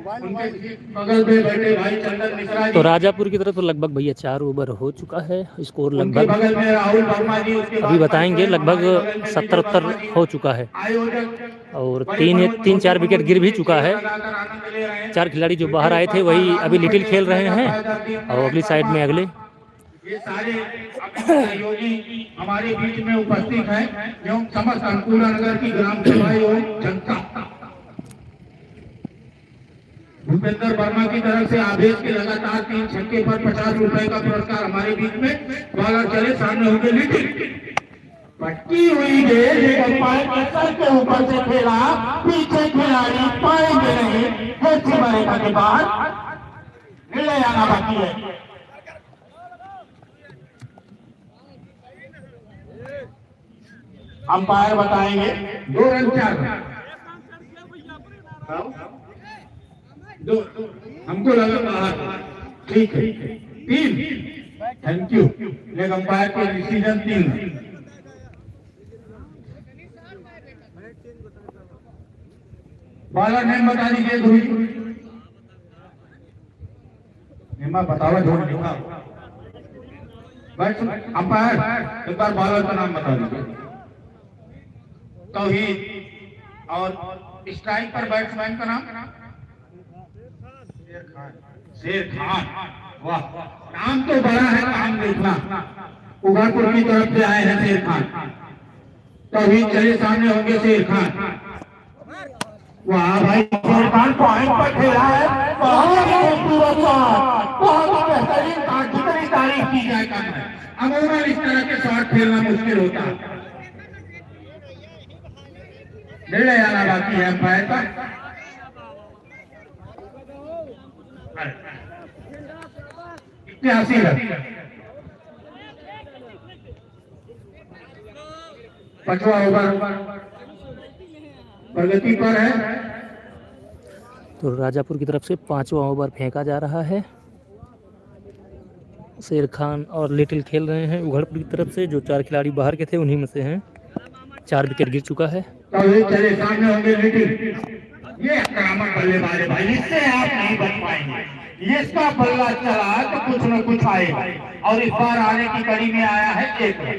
उनके बगल में बैठे भाई चंदन मिश्रा जी। तो राजापुर की तरफ तो लगभग भैया 4 ओवर हो चुका है, स्कोर लगभग बगल में राहुल वर्मा जी, उसके अभी बताएंगे लगभग 70-72 हो चुका है और 3-4 विकेट गिर भी चुका है। 4 खिलाड़ी जो बाहर आए थे वही अभी लिटिल खेल रहे हैं और अगली साइड में अगले ये सारे सहयोगी हमारे बीच में उपस्थित हैं एवं समस्त अन्नपूर्णा नगर की ग्राम सभा एवं जनता। भूपेंद्र वर्मा की तरफ से आवेश के लगातार 3 छक्के पर 50 रुपए का पुरस्कार हमारे बीच में। बॉलर चले सामने होंगे लिटिल, पटकी हुई गेंद एक अंपायर के सर के ऊपर से खेला, पीछे खिलाड़ी पाएंगे नहीं, सीमा रेखा के बाहर। निर्णय आना बाकी है। अंपायर बताएंगे 2 रन 4 रन। दो हमको लगा बाहर, ठीक है 3। Thank you. लेग अंपायर के डिसीजन 3 रन। बॉलर नेम बता दीजिए ध्रुवी। नेमा बताओ, जोड़ लिखा। अंपायर एक बार बॉलर का नाम बता दीजिए। तौहीद। और स्ट्राइक पर बैट्समैन का नाम? शेर खान। वाह, नाम तो बड़ा है, काम देखना। उघड़पुर की तरफ से आए हैं शेर खान। तौहीद चले सामने होंगे शेर खान। वाह भाई, शेर खान पॉइंट पर खेला है, बहुत खूबसूरत शॉट, बहुत बेहतरीन शॉट, जितनी तारीफ की जाए कम है। अमूमन इस तरह के शॉट खेलना मुश्किल होता है। निर्णय आना बाकी है अंपायर का। 81 रन। 5वां ओवर प्रगति पर है। तो राजापुर की तरफ से 5वां ओवर फेंका जा रहा है। शेर खान और लिटिल खेल रहे हैं उघड़पुर की तरफ से। जो 4 खिलाड़ी बाहर के थे उन्हीं में से हैं। 4 विकेट गिर चुका है। चले सामने होंगे लिटिल। ये आक्रामक बल्लेबाज है भाई, इससे आप नहीं बच पाएंगे। इसका बल्ला चला तो कुछ न कुछ आएगा, और इस बार आने की कड़ी में आया है 1 रन।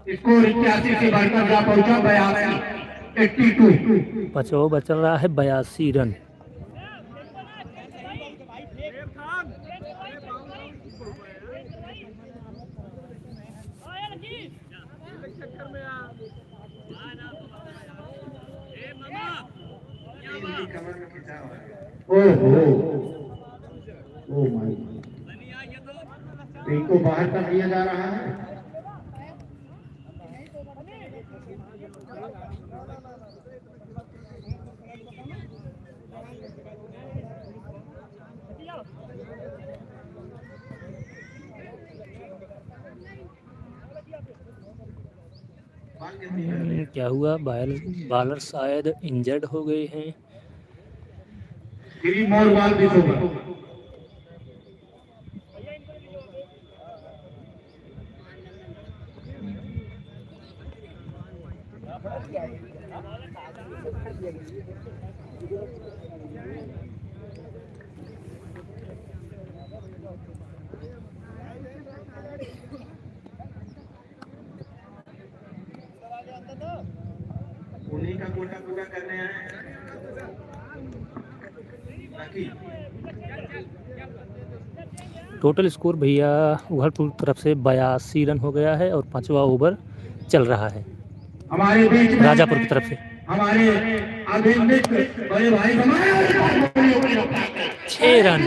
स्कोर 81 से बढ़कर जा पहुंचा 82। 5वां ओवर चल रहा है, 82 रन। ओहो, ओ माय, इनको बाहर कर दिया जा रहा है। क्या हुआ? बॉलर शायद इंजर्ड हो गए हैं। 3 more ball this over। उन्हीं का कोटा पूरा करने आए बाकी। टोटल स्कोर भैया उघड़पुर तरफ से 82 रन हो गया है और 5वां ओवर चल रहा है हमारे बीच में राजापुर की तरफ से। हमारे अभिनंदित बड़े भाई 6 रन।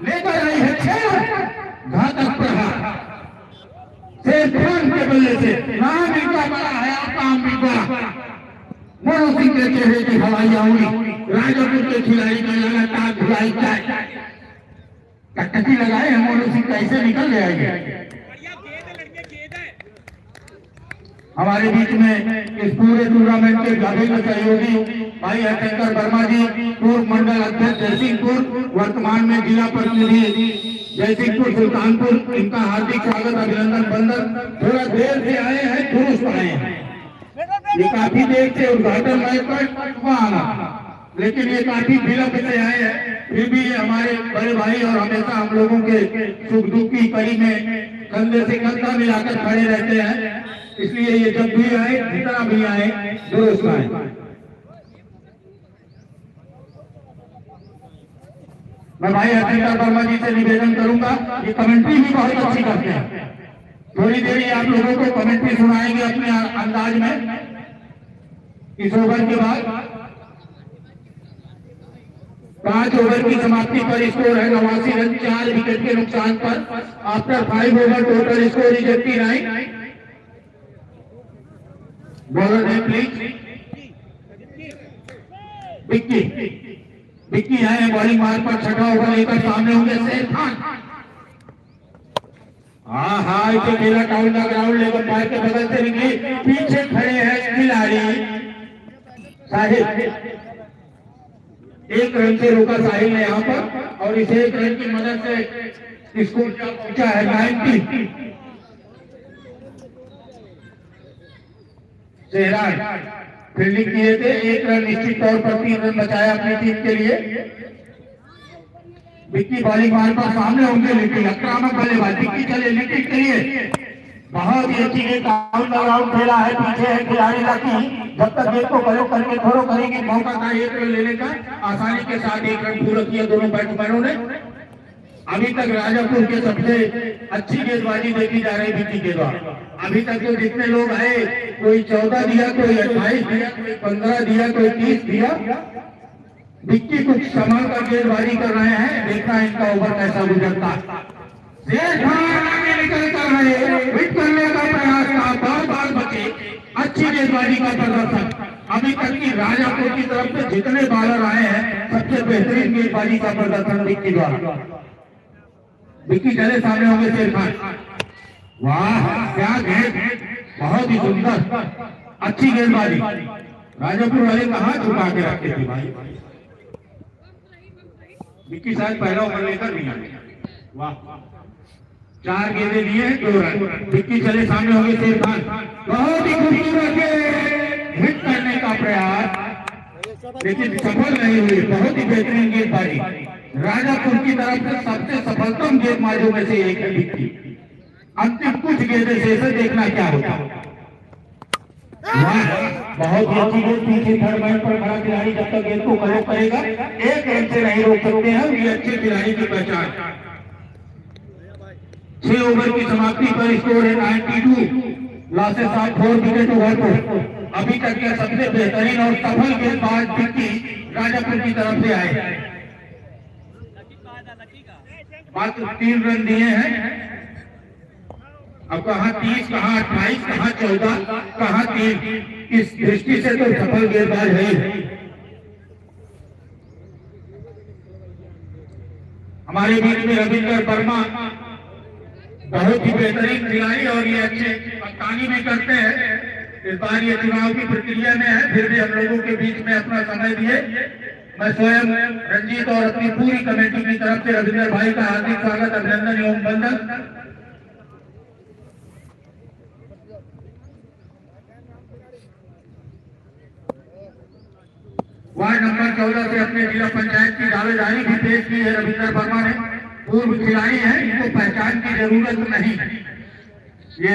लेकर आई है 6 रन। घातक प्रहार शेर खान के बल्ले से। नाम इनका बड़ा है, काम भी बड़ा। मोनू सिंह के चेहरे की हवाई आउंगी। राजापुर के खिलाड़ी का लगातार धुलाई चाय टकटकी लगाए हैं। मोनू सिंह कैसे निकल जाएंगे। हमारे बीच में इस पूरे टूर्नामेंट के जावेद सहयोगी भाई हरशंकर वर्मा जी, पूर्व मंडल अध्यक्ष जयसिंहपुर, वर्तमान में जिला प्रतिनिधि जयसिंहपुर सुल्तानपुर, इनका हार्दिक स्वागत अभिनंदन बंदन। थोड़ा देर से आए हैं, दुरुस्त आए हैं। ये काफी देर से उद्घाटन मैच पर आना, लेकिन ये काफी विलंब से आए हैं। फिर भी ये हमारे बड़े भाई और हमेशा हम लोगों के सुख दुख की कड़ी में कंधे से कंधा मिलाकर खड़े रहते हैं। इसलिए ये जब भी आए, जितना भी आए, दुरुस्त आए। मैं भाई हरशंकर वर्मा जी से निवेदन करूंगा, ये कमेंट्री भी बहुत अच्छी करते हैं। थोड़ी देर आप लोगों को कमेंट्री सुनाएंगे अपने अंदाज में। इस ओवर के बाद 5 ओवर की समाप्ति पर स्कोर है 89 रन, 4 विकेट के नुकसान पर। After 5 over total score is 89। Bowler है प्लीज विक्की विक्की है बॉलिंग मार्ग पर छठा ओवर लेकर सामने होंगे शेर खान। हाँ हाँ इसे खेला टाउन का ग्राउंड लेकर पार के बगल से निकली, पीछे खड़े हैं खिलाड़ी साहिल। एक रन से रोका साहिल ने यहाँ पर और इसे एक रन की मदद से स्कोर पहुंचा है 90। सहरान फील्डिंग किए थे, एक रन निश्चित तौर पर 3 रन बचाया अपनी टीम के लिए। विक्की बॉलिंग मार पर सामने होंगे, लेकिन आक्रामक बल्लेबाज विक्की चले लेकिन के लिए बहुत ही अच्छी गेंद डाउन द ग्राउंड खेला है, पीछे है खिलाड़ी लकी। जब तक गेंद को करो करके थोड़ो करेंगे मौका था एक रन लेने का, आसानी के साथ एक रन पूरा किया दोनों बैट्समैनों ने। अभी तक राजापुर के सबसे अच्छी गेंदबाजी देखी जा रही विक्की के द्वारा। अभी तक जो जितने लोग आए, कोई 14 दिया, कोई 28 दिया, कोई 15 दिया, कोई 30 दिया। विक्की कुछ संभाल कर गेंदबाजी कर रहे हैं, देखना इनका ओवर कैसा गुजरता। निकल कर रहे हिट करने का प्रयास था, बार बचे, अच्छी गेंदबाजी का प्रदर्शन। अभी तक की राजापुर की तरफ से जितने बॉलर आए हैं, सबसे बेहतरीन गेंदबाजी का प्रदर्शन विक्की द्वारा। विक्की चले सामने होंगे शेर खान। वाह क्या गेंद, बहुत ही सुंदर अच्छी गेंदबाजी। राजापुर वाले कहाँ छुपा के रखते थे भाई। विक्की शायद पहला ओवर लेकर नहीं आए। वाह 4 गेंदें लिए 2 रन। विक्की चले सामने होंगे शेर खान। बहुत ही खूबसूरत हिट करने का प्रयास, लेकिन सफल नहीं हुई। बहुत ही बेहतरीन गेंदबाजी राजापुर की तरफ से, सबसे सफलतम गेंदबाजों में से एक है विक्की। अंतिम कुछ गेंदें से देखना क्या होता। बहुत ही अच्छी गेंद, पीछे थर्ड मैन पर खड़ा खिलाड़ी जब तक गेंद को कवर करेगा एक रन से नहीं रोक सकते हैं, ये अच्छे खिलाड़ी की पहचान। 6 ओवर की समाप्ति पर स्कोर है 92, लॉसेस 4 विकेट ओवर पर। अभी तक का सबसे बेहतरीन और सफल गेंदबाज विक्की राजापुर की तरफ से आए। मात्र 3 रन दिए हैं। अब कहाँ 30, कहाँ 28, कहाँ 14, कहाँ 3, इस दृष्टि से तो सफल गेंदबाज है। हमारे बीच में रविंद्र वर्मा बहुत ही बेहतरीन खिलाड़ी और ये अच्छे कप्तानी भी करते हैं। इस बार ये चुनाव की प्रक्रिया में है, फिर भी हम लोगों के बीच में अपना समय दिए। मैं स्वयं रंजीत और अपनी पूरी कमेटी की तरफ से रविंद्र भाई का हार्दिक स्वागत, अभिनंदन एवं वंदन। वार्ड नंबर 14 से अपने जिला पंचायत की दावेदारी भी पेश की है रविंद्र वर्मा ने। पूर्व खिलाड़ी है, इनको पहचान की जरूरत नहीं। ये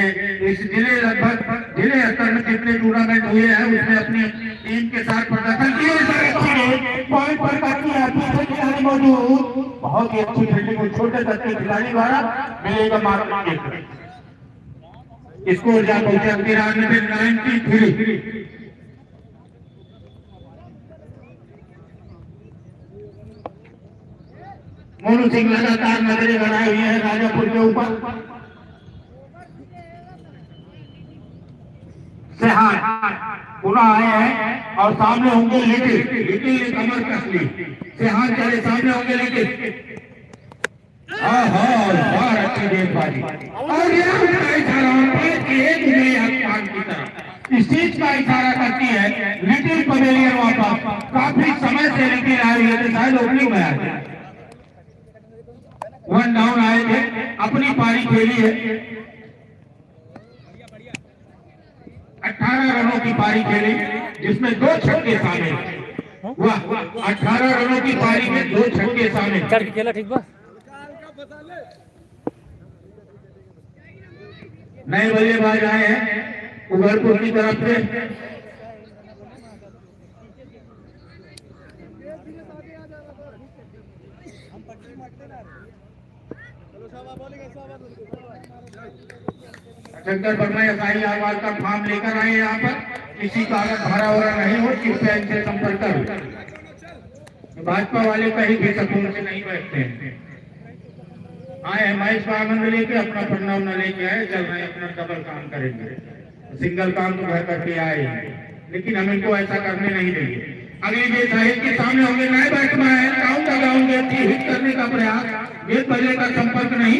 इस जिले लगभग जिले स्तर में जितने टूर्नामेंट हुए हैं उसमें अपनी टीम के साथ प्रदर्शन किए। पॉइंट पर खिलाड़ी मौजूद, बहुत ही अच्छी फील्डिंग छोटे तक के खिलाड़ी द्वारा मिलेगा मार्क। स्कोर जा पहुंचे 93। मोनू सिंह लगातार नजरें बनाए हुए हैं राजापुर के ऊपर। सेहान पुनः आए हैं और सामने होंगे लिटिल ने कमर कस ली। सेहान चले सामने होंगे लिटिल। बार अच्छी गेंदबाजी और इस चीज का इशारा करती है लिटिल पवेलियन वापस। काफी समय से लिटिल आए हुए थे, शायद ओपनिंग में आए थे। 1 डाउन आए थे, अपनी पारी खेली है। 18 रनों की पारी खेली जिसमें 2 छक्के शामिल। वाह 18 रनों की पारी में 2 छक्के शामिल। खेला ठीक बा। नए बल्लेबाज आए हैं उगलपुर की तरफ से। शंकर वर्मा एसआई आवाज का फॉर्म लेकर आए यहाँ पर। किसी का अगर भरा हो नहीं हो कृपया इनसे संपर्क करो। भाजपा वाले कहीं भी सकून से नहीं बैठते हैं। आए मैच का आनंद लेके अपना पन्ना उन्ना लेके आए, चल रहे अपना डबल काम करेंगे। सिंगल काम तो घर करके आए, लेकिन हम इनको ऐसा करने नहीं देंगे। अगली गेंद साहिब के सामने होंगे, नए बैट्समैन है, काउंट लगाओगे, हिट करने का प्रयास, गेंद पहले का संपर्क नहीं।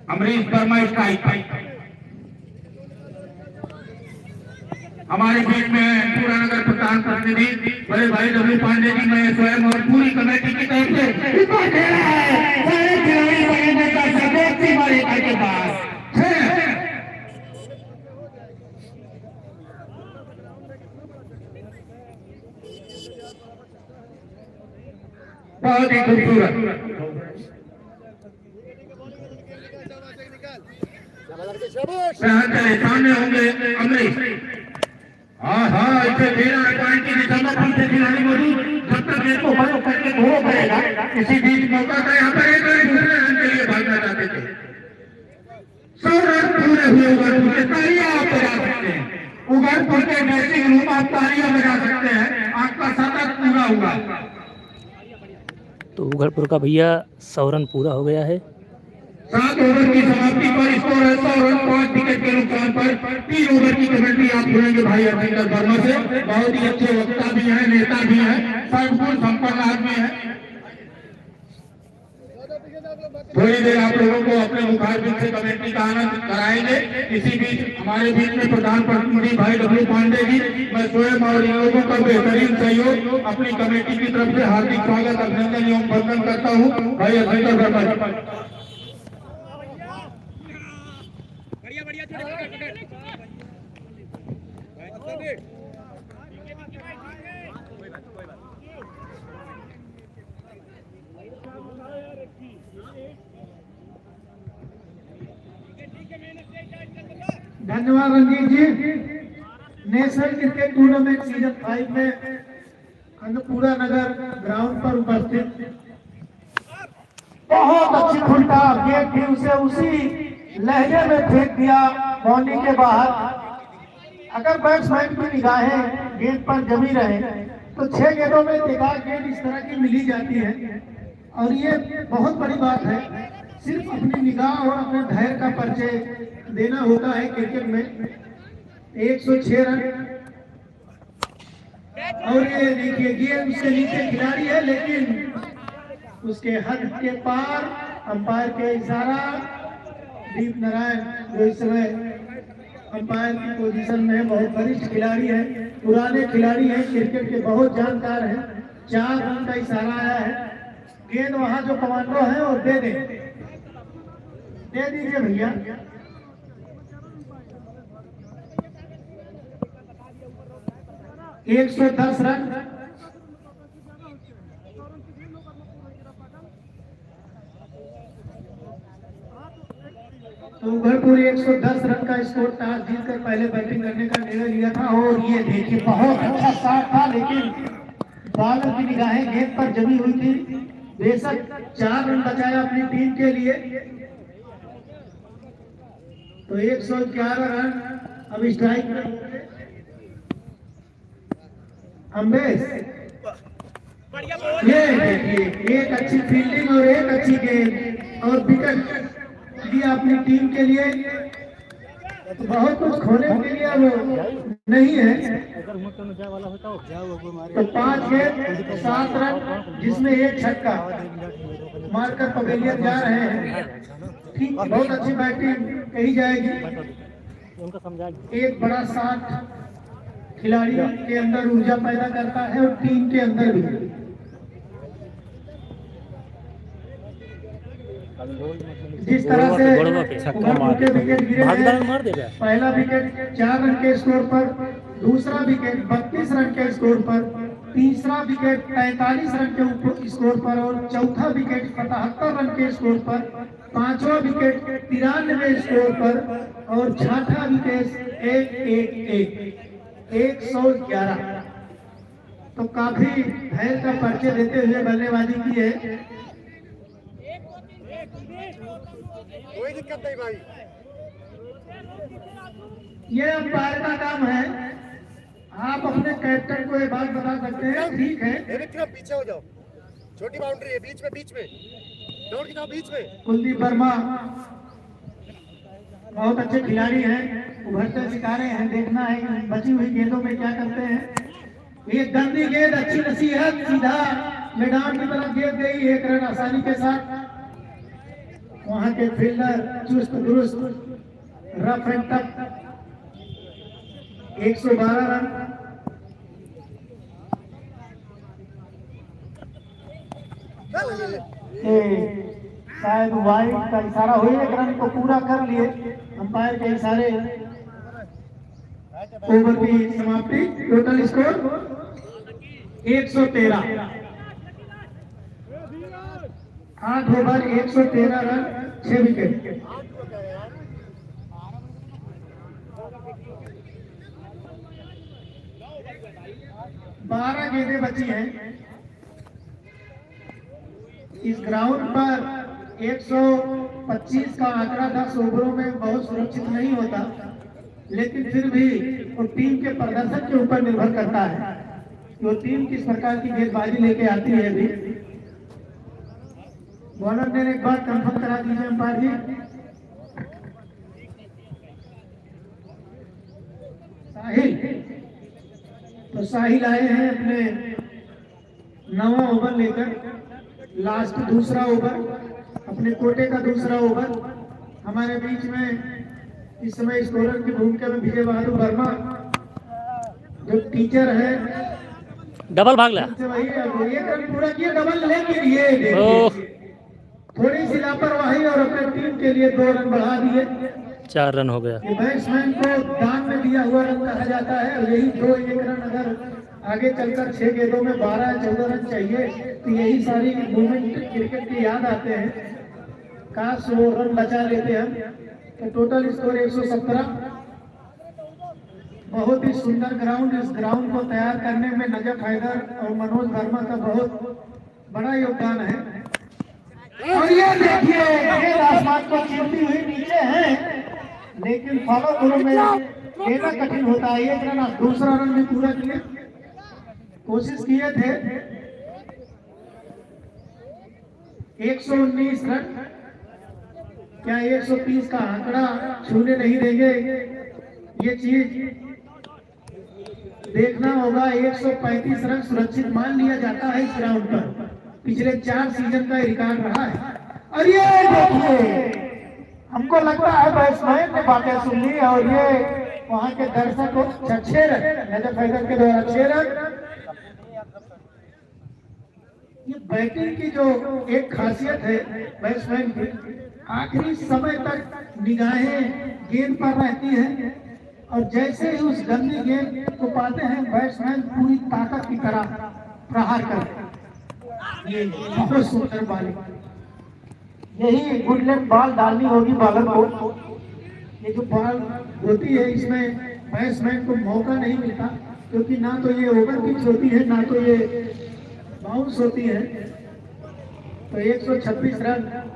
अमरीश वर्मा स्ट्राइक। हमारे बीच में पूरा नगर प्रधान प्रतिनिधि बड़े भाई डब्ल्यू पांडे जी, मैं स्वयं और पूरी कमेटी की तरफ से सारे खिलाड़ी बने का सर्वोच्च हमारे के पास बहुत ही खूबसूरत। चले सामने होंगे अमरीश। हाँ इसे 13 पॉइंट की दिशा में पीछे खिलाड़ी मौजूद, जब तक गेंद को फॉलो करके घोड़ो करेगा। इसी बीच मौका था, यहाँ पर एक दूसरे रन के लिए भागना चाहते थे। 100 रन पूरे हुए उगरपुर के, तालियां आप बजा सकते हैं। उगरपुर के ड्रेसिंग रूम आप तालियां बजा सकते हैं, आपका शतक पूरा हुआ। तो उगरपुर का भैया 100 रन पूरा हो गया है। 7 ओवर की समाप्ति पर स्कोर है 100 रन, 5 विकेट के नुकसान पर। 3 ओवर की कमेंट्री आप सुनेंगे भाई हरजिंदर वर्मा से। बहुत ही अच्छे वक्ता भी हैं, नेता भी हैं, सर्वगुण संपन्न आदमी है। थोड़ी देर आप लोगों को अपने मुखारबिन से कमेंट्री का आनंद कराएंगे। इसी बीच हमारे बीच में प्रधान प्रतिनिधि भाई डब्ल्यू पांडे जी, मैं स्वयं और इन लोगों का बेहतरीन सहयोग अपनी कमेटी की तरफ से हार्दिक स्वागत, अभिनंदन एवं वंदन करता हूँ भाई हरजिंदर वर्मा। धन्यवाद रंजीत जी। नेशनल क्रिकेट टूर्नामेंट सीजन 5 में अन्नपूर्णा नगर ग्राउंड पर उपस्थित बहुत अच्छी फुलटा गेंद थी, उसे उसी लहजे में फेंक दिया बाउंड्री के बाहर। अगर बैट्समैन की निगाहें गेंद पर जमी रहे तो 6 गेंदों में बेकार गेंद इस तरह की मिली जाती है, और ये बहुत बड़ी बात है। सिर्फ अपनी निगाह और अपने धैर्य का परिचय देना होता है क्रिकेट में। 106 रन, और ये देखिए गेंद उसके नीचे खिलाड़ी है, लेकिन उसके हद के पार अंपायर के इशारा। दीप नारायण जो इस समय अंपायर की पोजीशन में है, बहुत वरिष्ठ खिलाड़ी है, पुराने खिलाड़ी हैं, क्रिकेट के बहुत जानकार हैं। 4 रन का इशारा आया है। गेंद वहां जो कमांडो है वो दे दीजिए भैया। एक 110 रन। तो उगरपुर 110 रन का स्कोर टॉस जीतकर पहले बैटिंग करने का निर्णय लिया था, और ये देखिए बहुत अच्छा शॉट था, लेकिन बॉलर की निगाहें गेंद पर जमी हुई थी। बेशक 4 रन बचाया अपनी टीम के लिए, तो 111 रन अब स्ट्राइक में अम्बेश। ये देखिए एक अच्छी फील्डिंग और एक अच्छी गेंद और विकेट दिया अपनी टीम के लिए। तो बहुत कुछ खोने के लिए वो नहीं है। तो 5 गेंद 7 रन, जिसमें 1 छक्का मारकर पवेलियन जा रहे हैं। ठीक, बहुत अच्छी बैटिंग कही जाएगी। एक बड़ा साथ खिलाड़ी के अंदर ऊर्जा पैदा करता है और टीम के अंदर भी। जिस तरह से उगरपुर विकेट गिरे हैं, पहला विकेट 4 रन के स्कोर पर, दूसरा विकेट 32 रन के स्कोर पर, तीसरा विकेट 45 रन के स्कोर पर, और चौथा विकेट 77 रन के स्कोर पर, पांचवा विकेट 93 स्कोर पर, और छठा विकेट 111। तो काफी धैर्य का परिचय देते हुए बल्लेबाजी की है। कोई दिक्कत नहीं भाई, ये अंपायर का काम है। आप अपने कैप्टन को ये बात बता सकते हैं, ठीक है पीछे हो जाओ, छोटी बाउंड्री है, बीच में दौड़ के जाओ बीच में। कुलदीप वर्मा बहुत अच्छे खिलाड़ी हैं, उभरते सितारे हैं। देखना है बची हुई गेंदों में क्या करते हैं। ये गंदी गेंद, अच्छी नसीहत, सीधा मैदान की तरफ गेंद गई, 1 रन आसानी के साथ। वहां के फील्डर चुस्त दुरुस्त, रफ एंड टफ, 112 रन। शायद वाइड का इशारा हुई, 1 रन को पूरा कर लिए अंपायर के इशारे। ओवर की समाप्ति, total score 113, 8 over 113 run, 6 wicket. बारह गेंदें बची हैं। इस ग्राउंड पर 125 का आंकड़ा 10 ओवरों में बहुत सुरक्षित नहीं होता, लेकिन फिर भी वो टीम के प्रदर्शन के ऊपर निर्भर करता है कि वो टीम किस प्रकार की गेंदबाजी लेके आती है। अभी बॉलर ने एक बार कंफर्म करा दीजिए अंपायर जी। साहिल, तो साहिल आए हैं अपने 9वां ओवर लेकर, लास्ट दूसरा ओवर, अपने कोटे का दूसरा ओवर। हमारे बीच में इस समय स्कोरर की भूमिका में विजय बहादुर वर्मा, जो टीचर है, डबल भाग लिया, वही 1 रन पूरा किया, डबल लेके लिए। थोड़ी सी लापरवाही और अपने टीम के लिए 2 रन बढ़ा दिए। 4 रन हो गया। बैट्समैन को दान में दिया हुआ रन कहा जाता है, और यही 2-1 रन अगर आगे चलकर 6 गेंदों में 12-14 रन चाहिए, तो यही सारी मूवमेंट क्रिकेट की याद आते हैं। काश वो रन बचा लेते हम। तो टोटल स्कोर 117। बहुत ही सुंदर ग्राउंड। इस ग्राउंड को तैयार करने में नजफ हैदर और मनोज वर्मा का बहुत बड़ा योगदान है। और ये देखिए, गेंद आसमान को चीरती हुई नीचे है, लेकिन फॉलो थ्रू में लेना कठिन होता है। 1 रन, दूसरा रन भी पूरा किए, कोशिश किए थे। 119 रन, क्या 130 का आंकड़ा छूने नहीं देंगे? ये चीज देखना होगा। 135 रन सुरक्षित मान लिया जाता है इस ग्राउंड पर, पिछले 4 सीजन का रिकॉर्ड रहा है। और ये देखिए, हमको लगता है बैट्समैन ने बातें सुन ली, और ये वहां के दर्शक को 6 रन, नजफ हैदर के द्वारा 6 रन। ये बैटिंग की जो एक खासियत है बैट्समैन की, आखिरी समय तक निगाहें गेंद पर रहती हैं, और जैसे ही उस गंदी गेंद को पाते हैं, बैट्समैन पूरी ताकत की तरह प्रहार करते हैं। ये बहुत सुंदर बॉलिंग, यही गुडलेट बॉल डालनी होगी बॉलर को। ये जो बॉल होती है, इसमें बैट्समैन को मौका नहीं मिलता, क्योंकि ना तो ये ओवर पिच होती है, ना तो ये बाउंस होती है। तो 126 रन।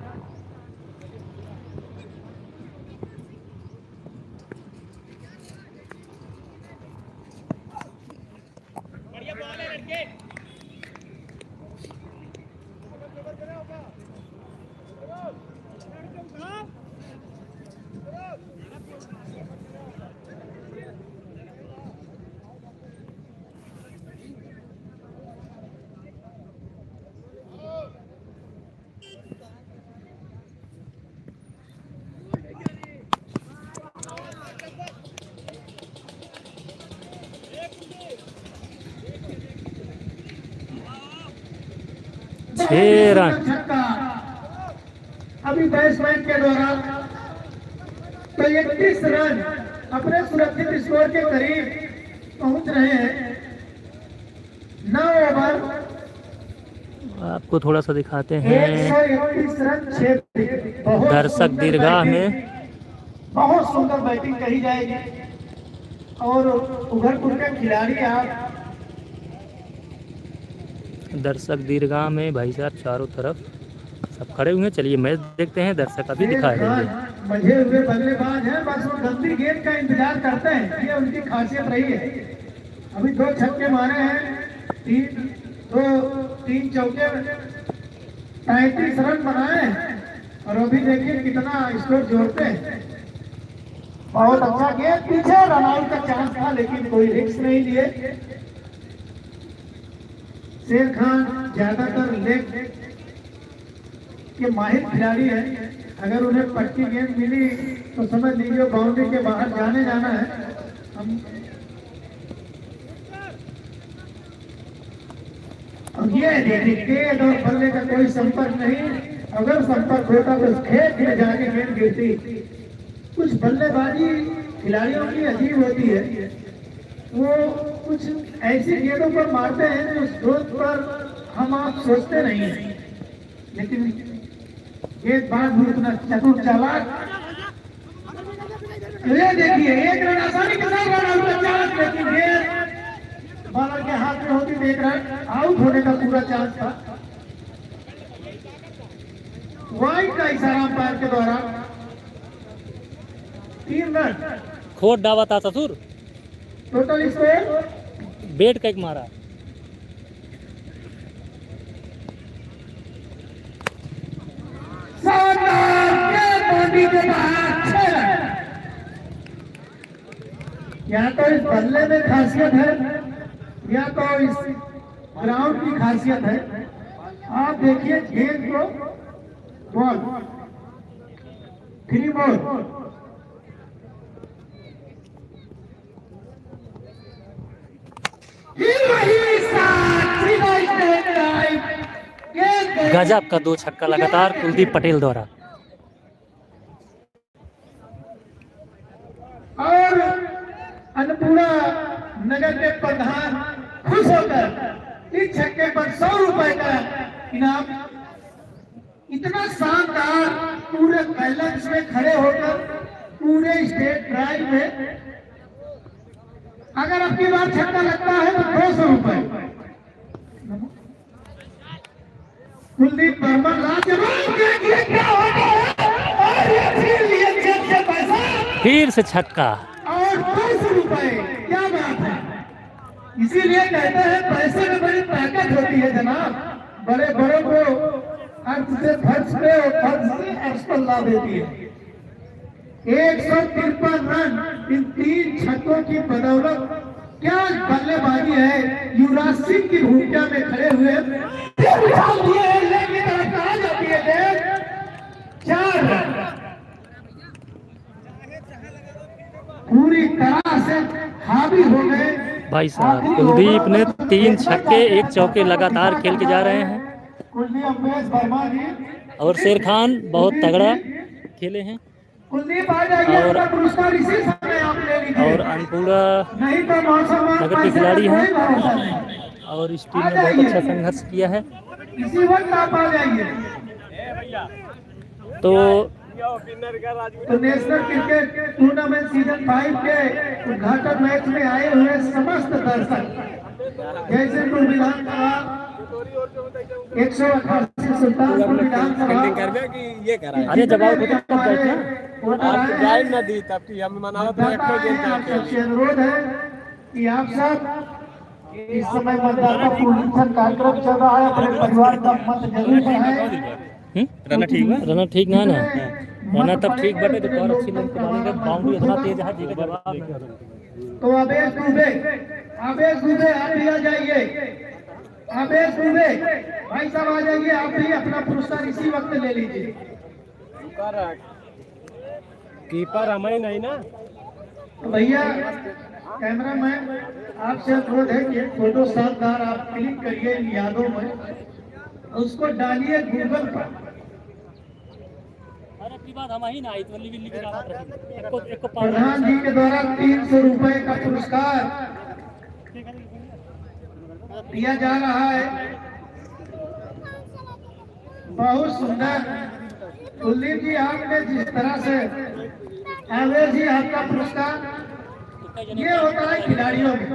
छक्का अभी बैट्समैन के द्वारा। तो 31 रन अपने सुरक्षित स्कोर के करीब पहुंच रहे हैं। 9 ओवर, आपको थोड़ा सा दिखाते हैं 131 रन, 6 विकेट। दर्शक दीर्घा में बहुत सुंदर बैटिंग कही जाएगी। और उघरपुर के खिलाड़ी आप दर्शक दीर्घा में भाई साहब चारों तरफ सब खड़े हुए हैं। चलिए मैच देखते हैं, दर्शक अभी दिखाए देंगे। मजे हुए बल्लेबाज हैं, बस वो गंदी गेंद का इंतजार करते हैं, ये उनकी खासियत रही है। अभी 2 छक्के मारे हैं, 3 चौके, 35 रन बनाए हैं, और अभी देखिए कितना स्कोर जोड़ते हैं। बहुत अच्छा गेंद, पीछे रन आउट का चांस था, लेकिन कोई रिस्क नहीं लिए। शेर खान ज्यादातर लेग के माहिर खिलाड़ी है। अगर उन्हें पट्टी गेंद मिली तो समझ लीजिए बाउंड्री के बाहर जाना है। हम अब ये देखिए गेंद और बल्ले का कोई संपर्क नहीं। अगर संपर्क होता तो खेत में जाके गेंद गिरती। कुछ बल्लेबाजी खिलाड़ियों की अजीब होती है, वो कुछ ऐसी गेंदों पर मारते हैं जो स्रोत पर हम आप सोचते नहीं हैं, लेकिन गेंदबाज भी उतना चतुर चालाक। ये देखिए एक रन आसानी के साथ रन आउट चांस, लेकिन गेंद बॉलर के हाथ में होती तो एक रन आउट होने का पूरा चांस था। वाइड का इशारा अंपायर के द्वारा 3 रन खोट डावा था ससुर, टोटल स्कोर बेट का एक मारा। बाउंड्री के बाहर 6 रन। या तो इस बल्ले में खासियत है या तो इस ग्राउंड की खासियत है। आप देखिए गेंद को बॉल 3 बॉल गजब का 2 छक्का लगातार कुलदीप पटेल द्वारा। और अन्नपूर्णा नगर के प्रधान खुश होकर इस छक्के पर 100 रुपए का इनाम। इतना शानदार पूरे बैलेंस में खड़े होकर पूरे स्टेट ड्राइव में अगर आपकी बार छक्का लगता है तो 200 रुपए। कुलदीप वर्मा लाजवाब क्या होता है और ये पैसा फिर से छक्का और 200 रुपए। क्या बात है, इसीलिए कहते हैं पैसे में बड़ी ताकत होती है जनाब। बड़े बड़ों को अर्थ से फर्ज पे और फर्ज से अर्थ पर ला देती है। 153 रन इन 3 छक्कों की बदौलत। क्या बल्लेबाजी है, युवराज सिंह की भूमिका में खड़े हुए 4 रन पूरी तरह से हावी हो गए। भाई साहब कुलदीप ने 3 छक्के 1 चौके लगातार खेल के जा रहे हैं कुलदीप अम्बेश वर्मा जी और शेर खान बहुत तगड़ा खेले हैं। कुलदीप आ जाइए, और- आपका पुरस्कार इसी समय आप ले लीजिए। और अन्नपूर्णा नहीं तो मौसम नगर के खिलाड़ी हैं और इस टीम ने बहुत अच्छा संघर्ष किया है। इसी वक्त आप आ जाइए। तो तो नेशनल क्रिकेट टूर्नामेंट सीजन 5 के उद्घाटन मैच में आए हुए समस्त दर्शक जैसे विधानसभा 188 सुल्तानपुर विधानसभा अरे जवाब होता तब बैठना। न दी तब की हम मनावत सबसे अनुरोध है कि आप सब इस समय मतदाता पुनरीक्षण कार्यक्रम चल रहा है, अपने परिवार का मत जरूर बढ़ाएं। रना ठीक ना ना रना तब ठीक बटे तो और अच्छी लेंथ मारेंगे। बाउंड्री इतना तेज है जी का जवाब नहीं। तो आवेश दुबे आप भी आ जाइए। आवेश दुबे भाई साहब आ जाइए, आप भी अपना पुरस्कार इसी वक्त ले लीजिए। कीपर हमें नहीं ना। तो भैया कैमरामैन आपसे अनुरोध है कि फोटो शानदार आप क्लिक करिए इन यादों में, उसको डालिए गूगल पर। अरे की बात हम ही ना आई तो लिख के बात रखी एक को प्रधान जी के द्वारा 300 रुपए का पुरस्कार दिया जा रहा है। बहुत सुंदर कुलदीप जी, आपने जिस तरह से आवेश जी आपका पुरस्कार ये होता है खिलाड़ियों में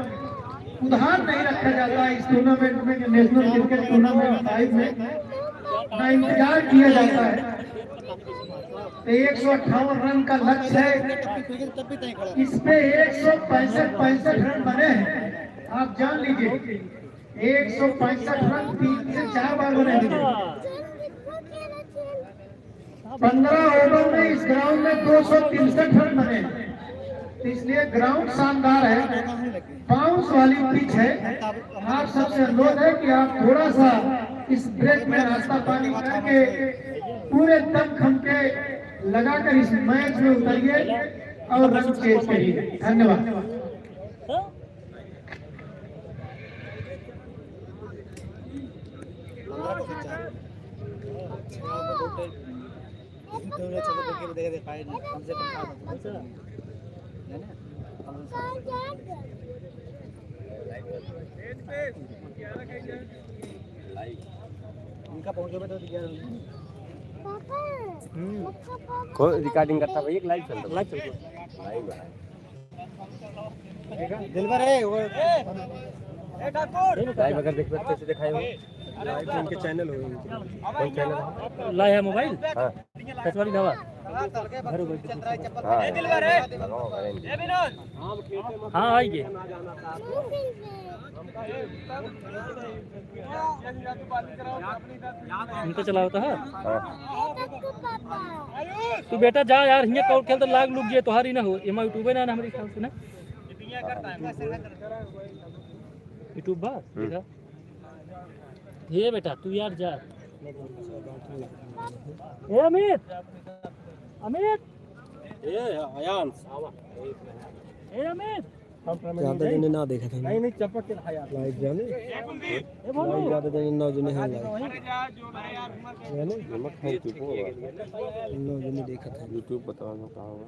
उधार नहीं रखा जाता। इस टूर्नामेंट में जो नेशनल क्रिकेट टूर्नामेंट 5 में ना इंतजार किया जाता है। 158 रन का लक्ष्य है, इसमें 165 रन बने हैं। आप जान लीजिए 165 रन 3 से 4 बार बने हैं। 15 ओवर में इस ग्राउंड में 263 रन बने हैं। तो इसलिए ग्राउंड शानदार है, बाउंस वाली पिच है। आप सबसे अनुरोध है कि आप थोड़ा सा इस ब्रेक में रास्ता पानी करके पूरे दम खम के लगाकर इस मैच में उतरिए और रन चेज करिए। धन्यवाद। रिकॉर्डिंग करता भाई, एक लाइव चल रहा है। दिलबर है वो लाइव अगर देख सकते से दिखाए हो, लाइव इनके चैनल हो, कौन चैनल है? ला है मोबाइल। हां कसवारी दवा हाँ आइए। इनको चलाओ तो है। तू बेटा जा यार, हिंगे कॉल खेल तो लाग लुक जे तोहारी ना हो, एमा यूट्यूब ना हमारे ख्याल से ना यूट्यूब बा देखा। ये बेटा तू यार जा। ए अमित, अमित, ए आयांश ए अमित, ज्यादा दिन ना देखा था। नहीं चपक के यार लाइव जाने, लाइव ज्यादा दिन ना जने है लाइव जाने नमक है तू को ना जने देखा था। YouTube बताओ ना कहां हुआ।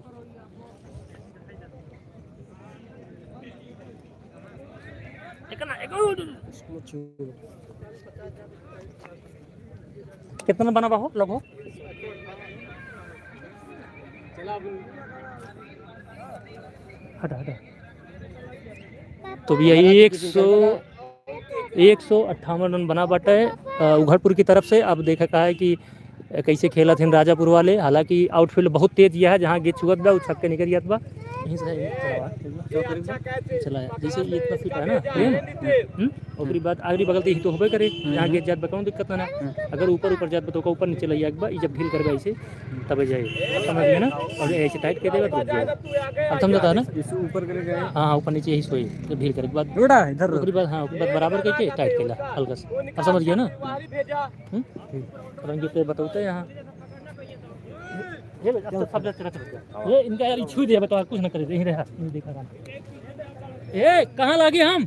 कितना बना हुआ हो लगभग? हटा हटा। तो भी यही 158 रन बना बाटे उघड़पुर की तरफ से। अब देखा का है कि कैसे खेला थे राजापुर वाले। हालांकि आउटफील्ड बहुत तेज यह है, जहाँ गेट छुअत बा छक्के के निकल जात बा। यहीं से चलाया जैसे ये इतना फिट है ना ओकरी बाद अगली बगल ही तो होबे करे। यहाँ गेट जात बा कौन दिक्कत ना। अगर ऊपर ऊपर जात बा तो ऊपर नीचे लग जाएगा। जब ढील करबे ऐसे तब जाए, समझ गए ना। और ऐसे टाइट कर देगा तो रुक जाए। अब समझता है ना, ऊपर करे गए। हाँ ऊपर नीचे यही सोई। जब ढील करे के बाद इधर ओकरी बाद हाँ ओकरी बाद बराबर करके टाइट केला हल्का सा। अब समझ गया ना। रंगी पे बताते यहाँ ये इनका यार छू दिया बताओ, कुछ ना करे यहीं रहा। नहीं देखा रहा। ए कहाँ लागे हम?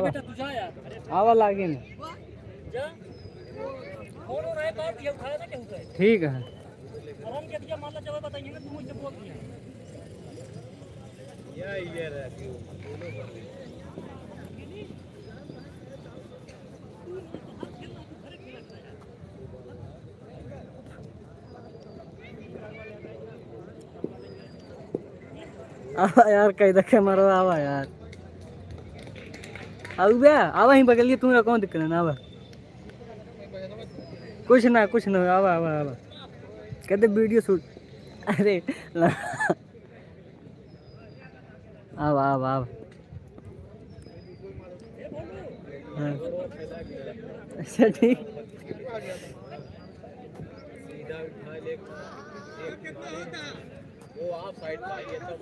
बेटा तू जा यार, आवा लागे ना जा। फोन और है बात ये उठाया ना कहूं से। ठीक है। और हम क्या दिया मान ला जवाब बताइए ना, तुम मुझसे बोल दिया। ये रहती हो आवा यार, कई धक्के मारो। आवा यार, आऊ बे आवा ही बगलिए। तुम्हारा कौन दिक्कत है ना? आवा कुछ ना आवा आवा आवा। कहते वीडियो शूट। अरे आवा आवा आवा। हाँ अच्छा ठीक। वो आप साइड पे आइए तब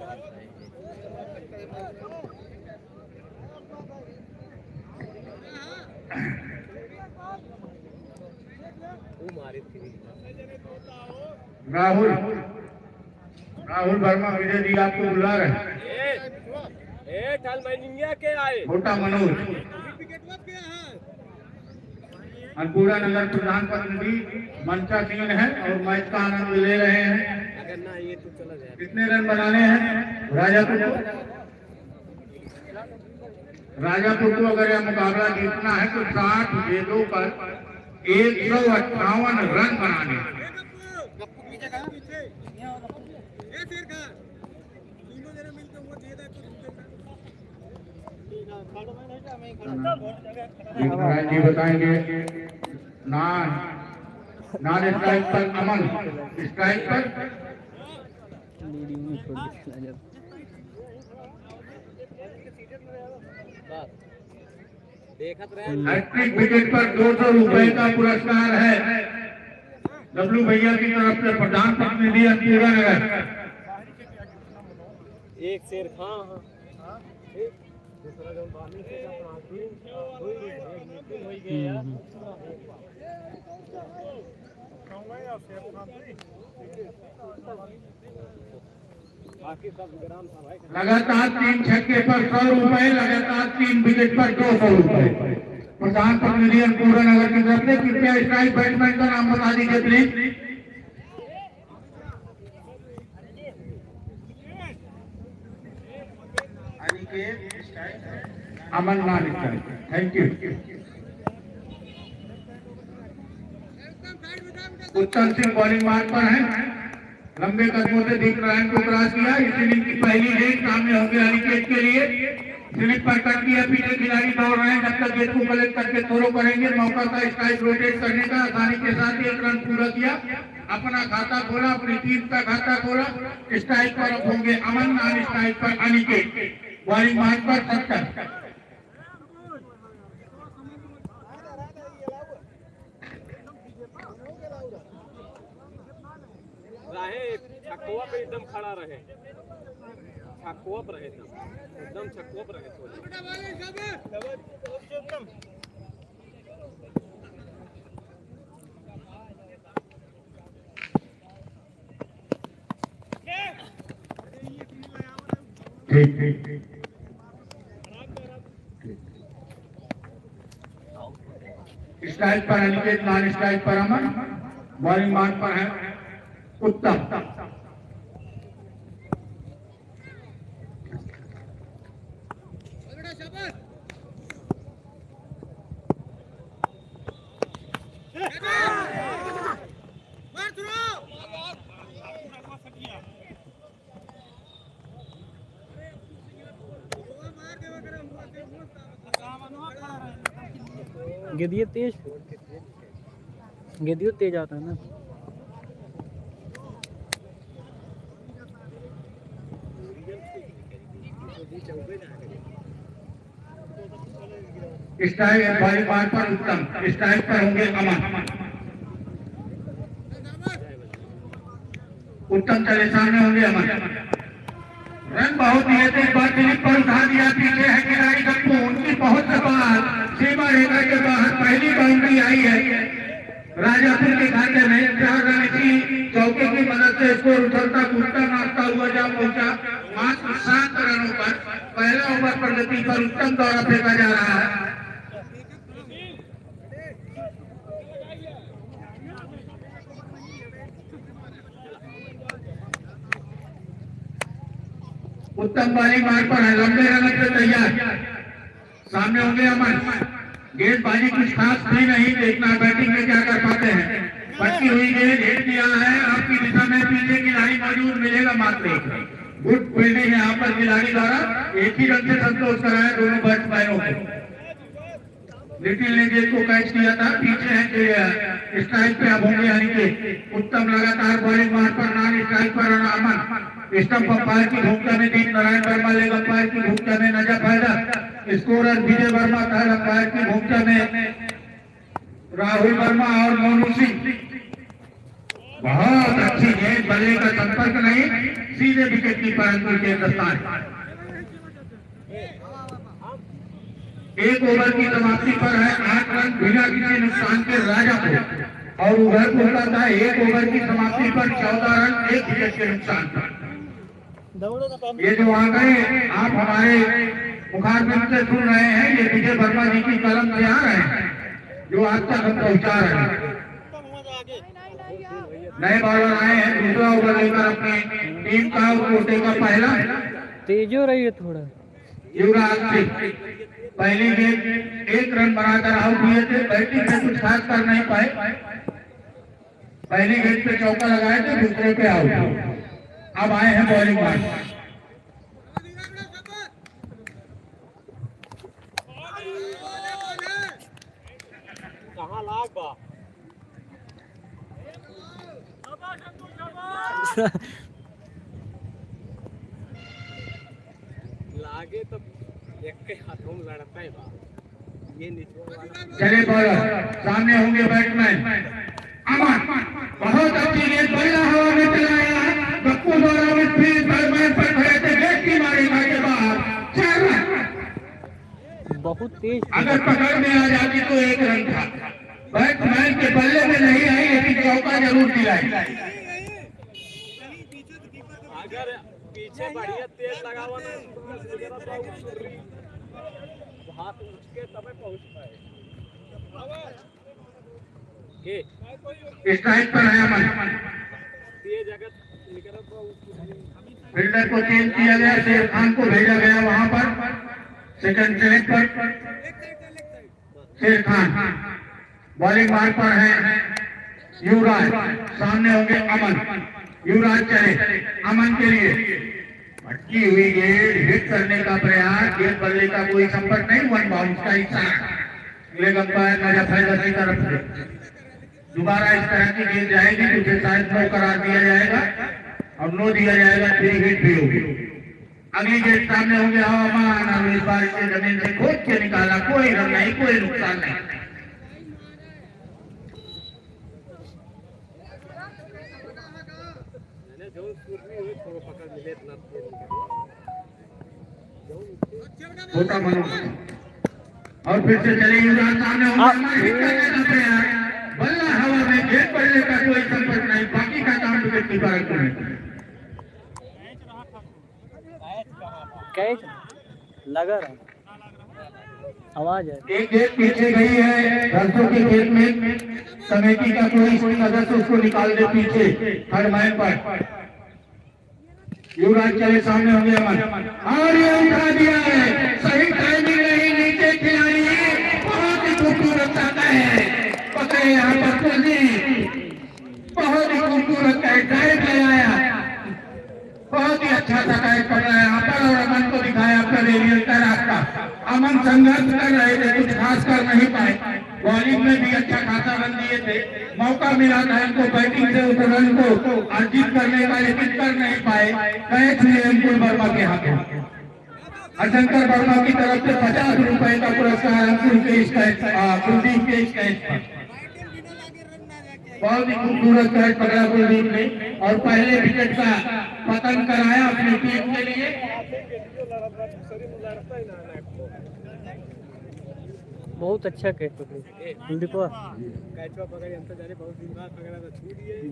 राहुल वर्मा विजय जी आपको बुला रहे हैं। छोटा मनोज अनपूरा नगर प्रधान प्रतिनिधि मंचा सिंह है और मैच का आनंद ले रहे हैं। कितने रन बनाने हैं राजापुर को अगर यह मुकाबला जीतना है तो 60 गेंदों पर 158 रन बनाने हैं। जी बताएंगे। नॉन स्ट्राइक पर अमन, स्ट्राइक पर हैट्रिक विकेट पर 200 रुपए का पुरस्कार है। डब्लू भैया की तरफ से प्रधान प्रतिनिधि अंकुरा नगर। एक शेर खां लगातार 3 छक्के पर 100 रुपए, लगातार 3 विकेट पर 200 रुपए। प्रधान प्रतिनिधि अंकुरा नगर की तरफ से कृपया स्ट्राइक बैट्समैन का नाम बता दीजिए प्लीज। अमन नाम, थैंक यू। उत्तम सिंह बॉलिंग मार्ग पर है, लंबे कदमों से दीप नारायण को क्रॉस किया। इस इनिंग की पहली गेंद सामने होगी अनिकेत के लिए, स्लिप पर कट किया, पीछे खिलाड़ी दौड़ रहे हैं, जब तक गेंद को कलेक्ट करके थ्रो करेंगे। मौका था स्ट्राइक रोटेट करने का, आसानी के साथ 1 रन पूरा किया, अपना खाता खोला, अपनी टीम का खाता खोला। स्ट्राइक पर अब होंगे अमन, नॉन स्ट्राइक पर अनिकेत, बॉलिंग मार्ग पर 70। छक्कुआ पे एकदम खड़ा रहे, छक्कुआ पर रहे, एकदम छक्कुआ पर रहे। ठीक। स्ट्राइक पर अनिकेत, नॉन स्ट्राइक पर अमन, बॉलिंग मार्ग पर है उत्तम। गेंदिए तेज आता है ना। स्ट्राइक बॉलिंग मार्ग पर उत्तम, स्ट्राइक पर होंगे अमन। उत्तम चले, सामने होंगे अमन। रन बहुत दिए थे, इस बार स्लिप पर उठा दिया, पीछे है खिलाड़ी गप्पू, उनकी बहुत सवाल सीमा रेखा के बाहर पहली बाउंड्री आई है राजापुर के खाते में। 4 रन की चौके की मदद से स्कोर उछलता कूदता नाचता हुआ जा पहुंचा मात्र 7 रनों पर। पहला ओवर प्रगति पर उत्तम द्वारा फेंका जा रहा है। उत्तम बॉलिंग मार्ग पर है, लंबे रन से तैयार, सामने होंगे अमन। गेंदबाजी कुछ खास भी नहीं, देखना बैटिंग में क्या कर पाते हैं। पट्टी हुई गेंद हिट दिया है, आपकी दिशा में पीछे खिलाड़ी मौजूद मिलेगा मात्र एक। गुड फील्डिंग यहाँ पर खिलाड़ी द्वारा, एक ही रन से संतोष कराया दोनों बैट्समैनों को। लिटिल ने गेंद को कैच किया था, पीछे है स्ट्राइक पे अब होंगे अनिकेत। उत्तम लगातार बॉलिंग मार्ग पर, नॉन स्ट्राइक पर अमन। स्टंप अंपायर की भूमिका में दीप नारायण वर्मा, लेग अंपायर की भूमिका में नजफ हैदर, स्कोरर विजय वर्मा, थर्ड अंपायर की भूमिका में राहुल वर्मा और मोनू सिंह। बहुत अच्छी गेंद, बल्ले का संपर्क नहीं, सीधे विकेट कीपर अंकुर के दस्तान। 1 ओवर की समाप्ति पर है 8 रन बिना किसी नुकसान के राजापुर, और उधर होता था 1 ओवर की समाप्ति पर 14 रन 1 विकेट के नुकसान पर। ये जो आंकड़े आप हमारे मुखारबिन से सुन रहे हैं, ये विजय वर्मा जी की कलम से आ रहे हैं, जो आज तक हम पहुंचा रहे हैं। नए बॉलर आए हैं, दूसरा ओवर लेकर अपनी टीम का कोटे का पहला। तेज हो रही है थोड़ा। युवराज सिंह पहली गेंद 1 रन बनाकर आउट हुए थे, बैटिंग में कुछ खास कर नहीं पाए। पहली गेंद पे चौका लगाए थे, दूसरे पे आउट हुए। अब आए हैं बॉलिंग मार्ग। कहाँ लाग बा लागे तो एक के हाथों में लड़ता है बा। ये नीचे चले बॉलर, सामने होंगे बैट्समैन अमन। बहुत अच्छी गेंद बल्ला हवा में चलाया, गप्पू द्वारा मिडफील्ड बैट्समैन पर खड़े थे, गेंद की मारेगा के बाहर 4 रन। बहुत तेज अगर पकड़ में आ जाती तो 1 रन था। बैट्समैन के बल्ले में नहीं आई, लेकिन चौका जरूर दिलाई। अगर पीछे बढ़िया तेज लगा हुआ हाथ उठ के तब पहुंच पाए। स्ट्राइक पर है अमन। फील्डर को चेंज किया गया, शेर खान को भेजा गया वहां पर सेकंड सेलेक्ट पर। शेर खान बॉलिंग मार्क पर है युवराज, सामने होंगे अमन। युवराज चले अमन के लिए, भटकी हुई गेंद हिट करने का प्रयास, गेंद बल्ले का कोई संपर्क नहीं, 1 बाउंस का इशारा। लेग अंपायर नजफ हैदर की तरफ से दोबारा इस तरह की गेंद जाएगी तो उसे शायद नो करार दिया जाएगा, और नो दिया जाएगा 3 हिट भी होगी। अगली गेंद सामने होंगे अमान, और इस बार इसे जमीन से खोद के निकाला, कोई रन नहीं, कोई नुकसान नहीं। छोटा मनोज और फिर से चले युवराज, सामने होंगे हिट करने का प्रयास, बल्ला हवा में, गेंद बल्ले का कोई संपर्क नहीं, बाकी का काम विकेट कीपर करें। कैच लगा रहा आवाज है। एक गेंद पीछे गई है दर्शकों के खेत में, समिति का कोई सदस्य उसको निकाल दे पीछे थर्ड मैन पर। युवराज चले सामने होंगे अमन, और ये उठा दिया है, सही टाइमिंग नहीं, नीचे खिलाड़ी बहुत ही खूबसूरत आता है, पकड़े यहाँ पर कुलदीप, बहुत ही खूबसूरत ड्राइव लगाया, बहुत ही अच्छा सा कैच पड़ रहा है यहाँ पर, और अमन को दिखाया पवेलियन का रास्ता। अमन संघर्ष कर रहे थे, कुछ खास कर नहीं पाए, बॉलिंग में भी अच्छा खासा रन दिए थे, मौका मिला था इनको बैटिंग से उस रन को अर्जित करने का, लेकिन कर नहीं पाए। कैच हुए अंकुर वर्मा के हाथों। अशंकर वर्मा की तरफ से 50 रुपए का पुरस्कार अंकुर के इस कैच, कुलदीप के इस कैच पर। बहुत ही खूबसूरत कैच पकड़ा कुलदीप ने, और पहले विकेट का पतन कराया अपनी टीम के लिए। बहुत अच्छा कैच पकड़े कुलदीप,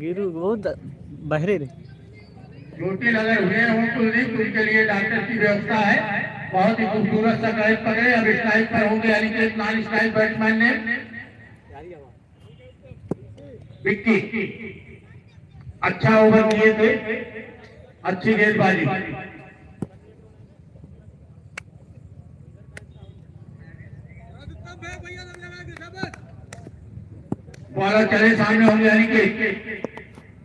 गिरू बहुत बहरे रे। चोटिल अगर हुए हो कुलदीप, उनके लिए डॉक्टर की व्यवस्था है। बहुत ही खूबसूरत सा कैच पकड़े, अब स्ट्राइक पर होंगे यानी कि नॉन स्ट्राइक बैट्समैन ने विक्की, अच्छा ओवर किए थे, अच्छी गेंदबाजी। बॉलर चले सामने होंगे यानी कि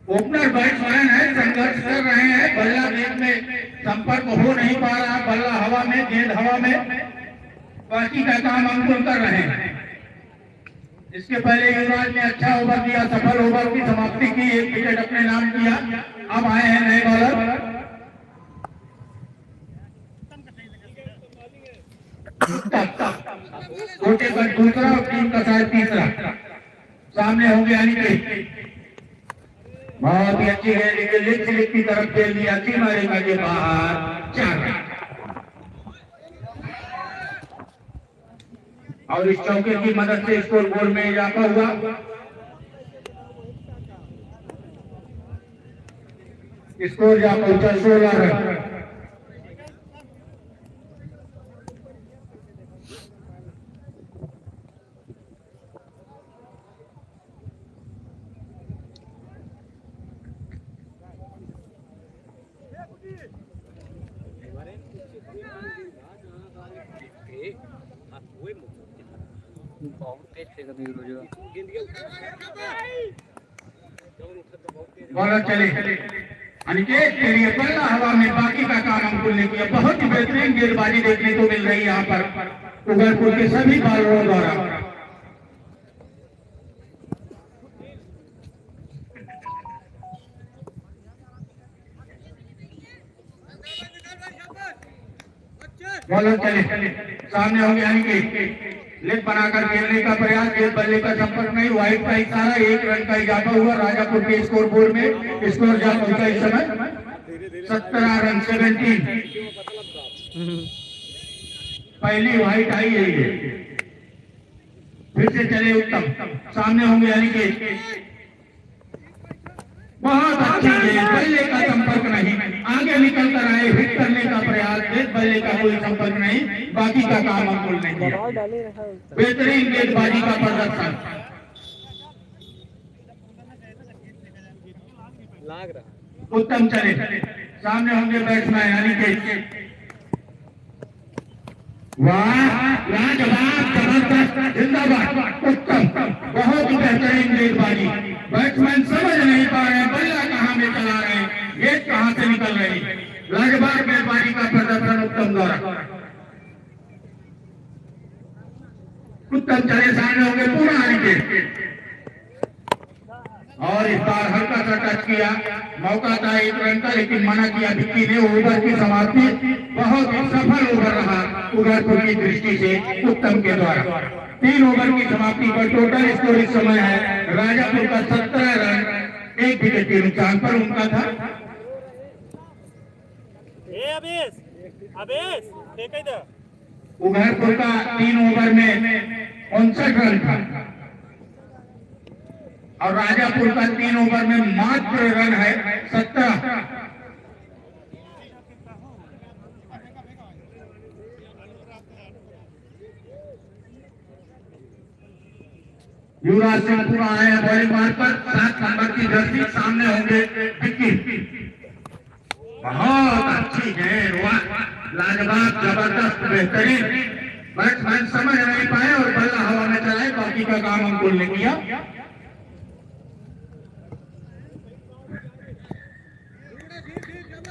ओपनर बैट्समैन है, संघर्ष कर रहे हैं, बल्ला गेंद में संपर्क हो नहीं पा रहा, बल्ला हवा में, गेंद हवा में, बाकी का काम अंकुर कर रहे हैं। इसके पहले युवराज ने अच्छा ओवर दिया, सफल ओवर की समाप्ति की, 1 विकेट अपने नाम किया। अब आए हैं नए बॉलर, छोटे पर दूसरा और टीम का शायद तीसरा। सामने होंगे यानी कि बहुत ही अच्छी गेंद लेग स्लिप की तरफ खेल दी, अच्छी मारेगा के बाहर 4 रन। और इस चौके की मदद से स्कोर बोर्ड में इजाफा हुआ। स्कोर जा पहुंचा 16 रन। बॉलर चले अनिकेत के लिए बल्ला हवा में, बाकी का काम अंकुर ने किया। बहुत ही बेहतरीन गेंदबाजी देखने को मिल रही है यहाँ पर उगलपुर के सभी बॉलरों द्वारा। बॉलर चले सामने होंगे यानी कि लेग बनाकर खेलने का प्रयास, गेंद बल्ले का संपर्क नहीं, वाइड का इशारा, 1 रन का इजाफा हुआ राजापुर के स्कोर बोर्ड में। स्कोर जा पहुंचा इस समय 17 रन 17। पहली वाइड आई है ये। फिर से चले उत्तम, सामने होंगे अनिकेत। बहुत अच्छी गेंद, बल्ले का संपर्क नहीं, आगे निकल कर आए, हिट करने का प्रयास, बल्ले का कोई संपर्क नहीं, बाकी का काम अंकुल ने किया। बेहतरीन गेंदबाजी का प्रदर्शन। उत्तम चले, सामने होंगे बैट्समैन अनिकेत। वाह, लाजवाब, जबरदस्त, जिंदाबाद, उत्तम, बहुत ही बेहतरीन गेंदबाजी। बैट्समैन समझ नहीं पा रहे बल्ला कहां में चला रहे हैं, गेंद कहां से निकल रही। लाजवाब गेंदबाजी का प्रदर्शन उत्तम द्वारा। उत्तम चले, सामने होंगे पूरा अनिकेत और इस बार हल्का सा टच किया, मौका था 1 रन का, लेकिन मना किया विक्की ने। ओवर की समाप्ति बहुत ही सफल ओवर रहा उदयपुर की दृष्टि से उत्तम के द्वारा। 3 ओवर की समाप्ति पर टोटल स्कोर इस समय है राजापुर का 17 रन, 1 विकेट के नुकसान पर उनका था। उदयपुर का 3 ओवर में 59 रन था और राजापुर का 3 ओवर में मात्र रन है 17। युवराज सिंह पूरा आए हैं बॉलिंग मार्क पर, 7 नंबर की जर्सी, सामने होंगे विक्की। बहुत अच्छी गेंद, लाजवाब, जबरदस्त, बेहतरीन। बैट्समैन समझ नहीं पाए और बल्ला हवा में चलाए, बाकी का काम अंकुल ने किया।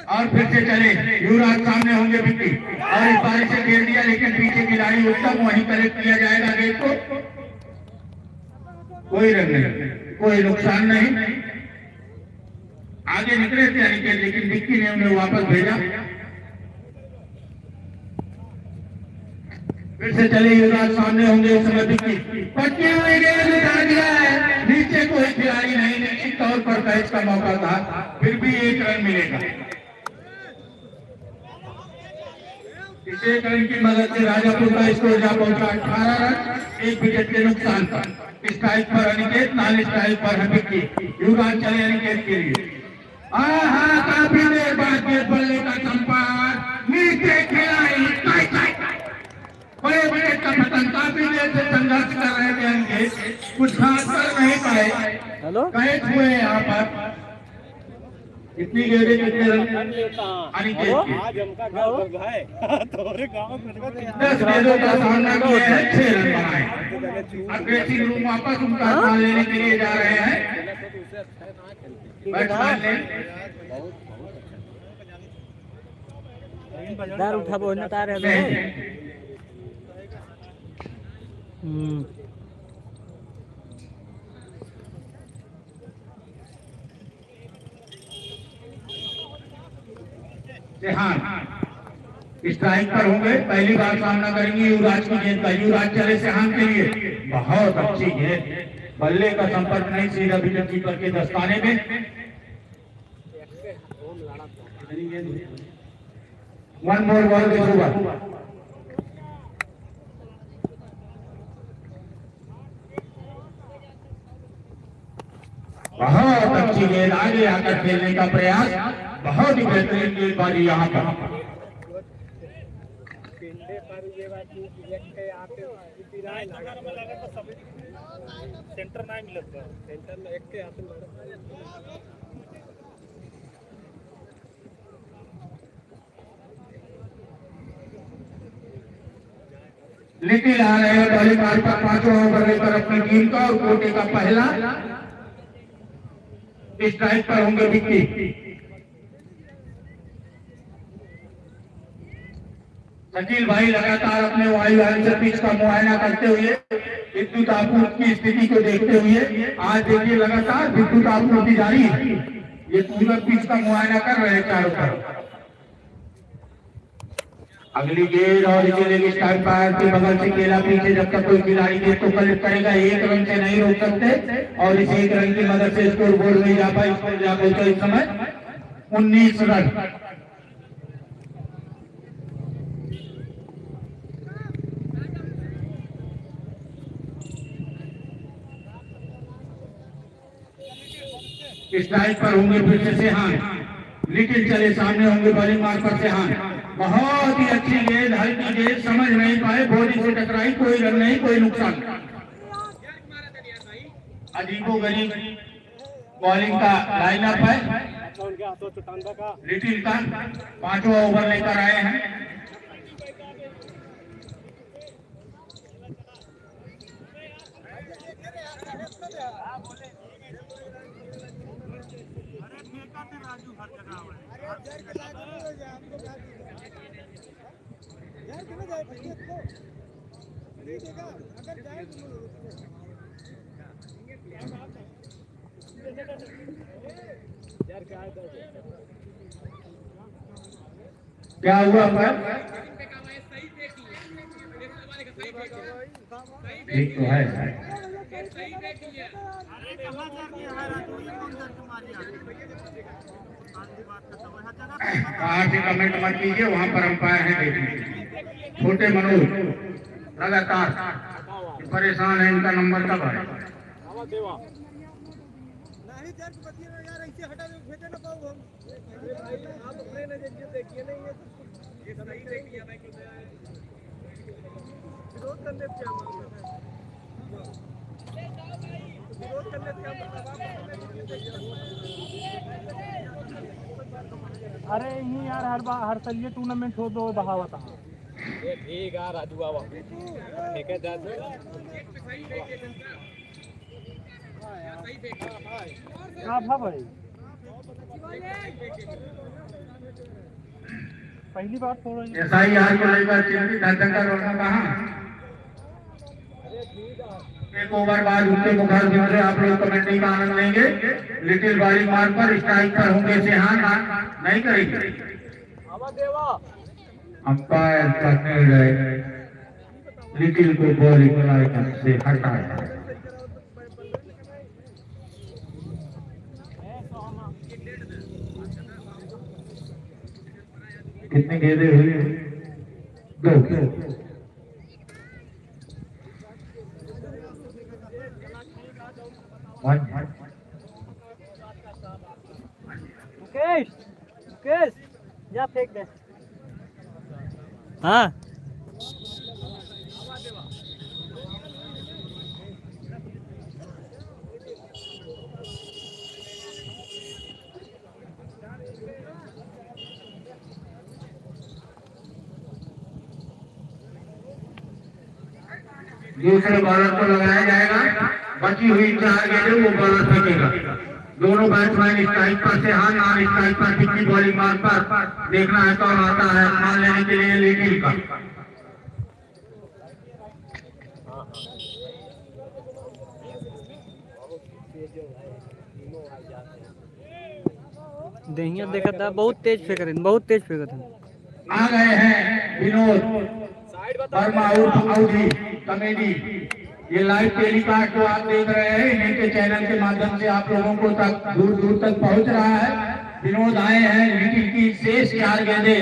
और फिर से चले, युवराज सामने होंगे विक्की और इस बार से खेल दिया, लेकिन पीछे खिलाड़ी उत्तम, वहीं कलेक्ट किया जाएगा गेंद को। कोई रन नहीं, कोई नुकसान नहीं। आगे निकले थे अनिकेत, लेकिन विक्की ने उन्हें वापस भेजा। फिर से चले, युवराज सामने होंगे उस समय विक्की। पट्टी हुई गेंद उठा दिया है, नीचे कोई खिलाड़ी नहीं, निश्चित तौर पर कैच का मौका था, फिर भी 1 रन मिलेगा। इस 1 रन की मदद से राजापुर का स्कोर जा पहुंचा 18 रन, 1 विकेट के नुकसान पर। स्ट्राइक पर अनिकेत, 4 स्ट्राइक पर है विक्की। युवराज चले अनिकेत के लिए। काफी देर बाद गेंद बल्ले का संपर्क, नीचे खिलाड़ी बड़े बड़े कपतन काफी देर से संघर्ष कर रहे थे अनिकेत, कुछ खास कर नहीं पाए, कैच हुए यहाँ पर। कितनी गेंदें, कितने रन अनिकेत के? 10 गेंदों का सामना किया है, 6 रन बनाए। अब ड्रेसिंग रूम वापस उनका स्थान लेने के लिए जा रहे हैं बैट्समैन दार उठा बोलना तार है ने। स्ट्राइक पर होंगे, पहली बार सामना करेंगे युवराज की गेंद का। युवराज चले सेहान के लिए, बहुत अच्छी गेंद, बल्ले का संपर्क नहीं, सीधा विकेट कीपर के दस्ताने में। वन मोर बॉल के ऊपर बहुत अच्छी गेंद, आगे आकर खेलने का प्रयास, बहुत ही बेहतरीन गेंदबाजी यहाँ पर। सेंटर नहीं मिलता, सेंटर में एक के हाथ में लिटिल आ रहे हैं बॉलिंग मार्क पर, 5वां ओवर लेकर अपनी टीम का और कोटे का पहला। स्ट्राइक पर होंगे विक्की। शकील भाई लगातार अपने वायु पिच का मुआयना करते हुए, विद्युत आपूर्ति की स्थिति को देखते हुए, आज देखिए लगातार विद्युत आपूर्ति जारी है। ये पूरा पिच का मुआयना कर रहे हैं चारों तरफ। अगली गेंद और इसे लेके स्टाइल पार के बगल से केला पीछे, जब तक कोई खिलाड़ी गेंद को कलेक्ट करेगा 1 रन से नहीं रोक सकते और इस 1 रन की मदद से स्कोर बोर्ड में जा पाए। स्कोर जा पहुंचा इस समय 19 रन। स्ट्राइक पर होंगे फिर से सेहान, लिटिल चले सामने होंगे बॉलिंग मार्क पर सेहान। बहुत ही अच्छी गेंद, हल्की गेंद, समझ नहीं पाए, बॉडी से टकराई, कोई रन नहीं, कोई नुकसान। अजीबो गरीब बॉलिंग का लाइनअप है लिटिल का। 5वां ओवर लेकर आए हैं। क्या हुआ पर? ठीक तो है। बाहर से कमेंट मत कीजिए, वहां पर अंपायर है देखिए। छोटे मनोज लगातार परेशान है, इनका नंबर कब आए? अरे यही यार हर साल ये टूर्नामेंट हो दो बहावा था। ये ठीक है राजू बाबा, ठीक है जा हाँ भाई, पहली बार थोड़ा SIR को लेकर चिंतित है शंकर वर्मा। कहाँ 1 ओवर बाद उनके मुखारबिन से आप लोग कमेंट्री का आनंद लेंगे। लिटिल बॉलिंग मार्क पर, स्ट्राइक पर होंगे सेहान, नहीं करेंगे। अंपायर करने गए, लिटिल को बॉलिंग लाइन से हटाया। कितने गेंदे हुए? 2। मुकेश या फेंक दे। हाँ दूसरे बॉलर को लगाया जाएगा। बची हुई 4 गेंदें वो बॉलर फेंकेगा। दोनों बैट्समैन स्ट्राइक पर सेहान और स्ट्राइक पर टिप्पी बॉलिंग मार्क पर। देखना है कौन आता है मान लेने के लिए लिटिल का। दहिया देखा था, बहुत तेज फेंक रहे, बहुत तेज फेंका था। आ गए हैं विनोद वर्मा आउडी कमेडी। ये लाइव टेलीकास्ट जो आप देख रहे हैं, इन्हीं के चैनल के माध्यम से आप लोगों को तक दूर दूर तक पहुंच रहा है। विनोद आए हैं, लिटिल की शेष 4 गेंदें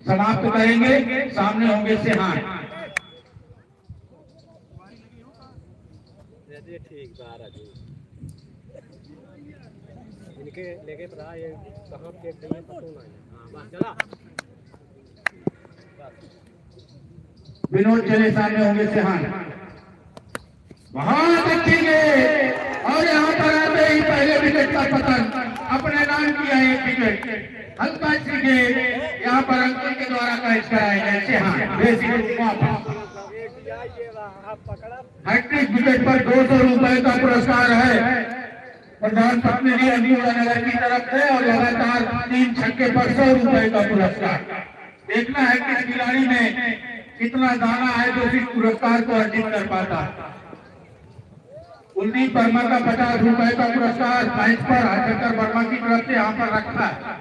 समाप्त करेंगे। सामने होंगे सेहान। ठीक इनके लेके पता ये कहाँ फेंक देंगे पता नहीं। चला विनोद चले, सामने होंगे सेहान। बहुत अच्छी गेंद और यहाँ पर आते ही पहले विकेट का पतन, अपने नाम किया 1 विकेट। हल्का सी गेंद यहाँ पर अंकुर के द्वारा कैच कराया गया सेहान। हैट्रिक विकेट पर 200 रुपए का पुरस्कार है प्रधान पत्नी नगर की तरफ से और लगातार 3 छक्के पर 100 रुपए का पुरस्कार। देखना है कि खिलाड़ी में कितना दाना है जो इस पुरस्कार को अर्जित कर पाता है। कुलदीप वर्मा का 50 रुपए का पुरस्कार मैच पर हरशंकर वर्मा की तरफ से यहाँ पर रखा है।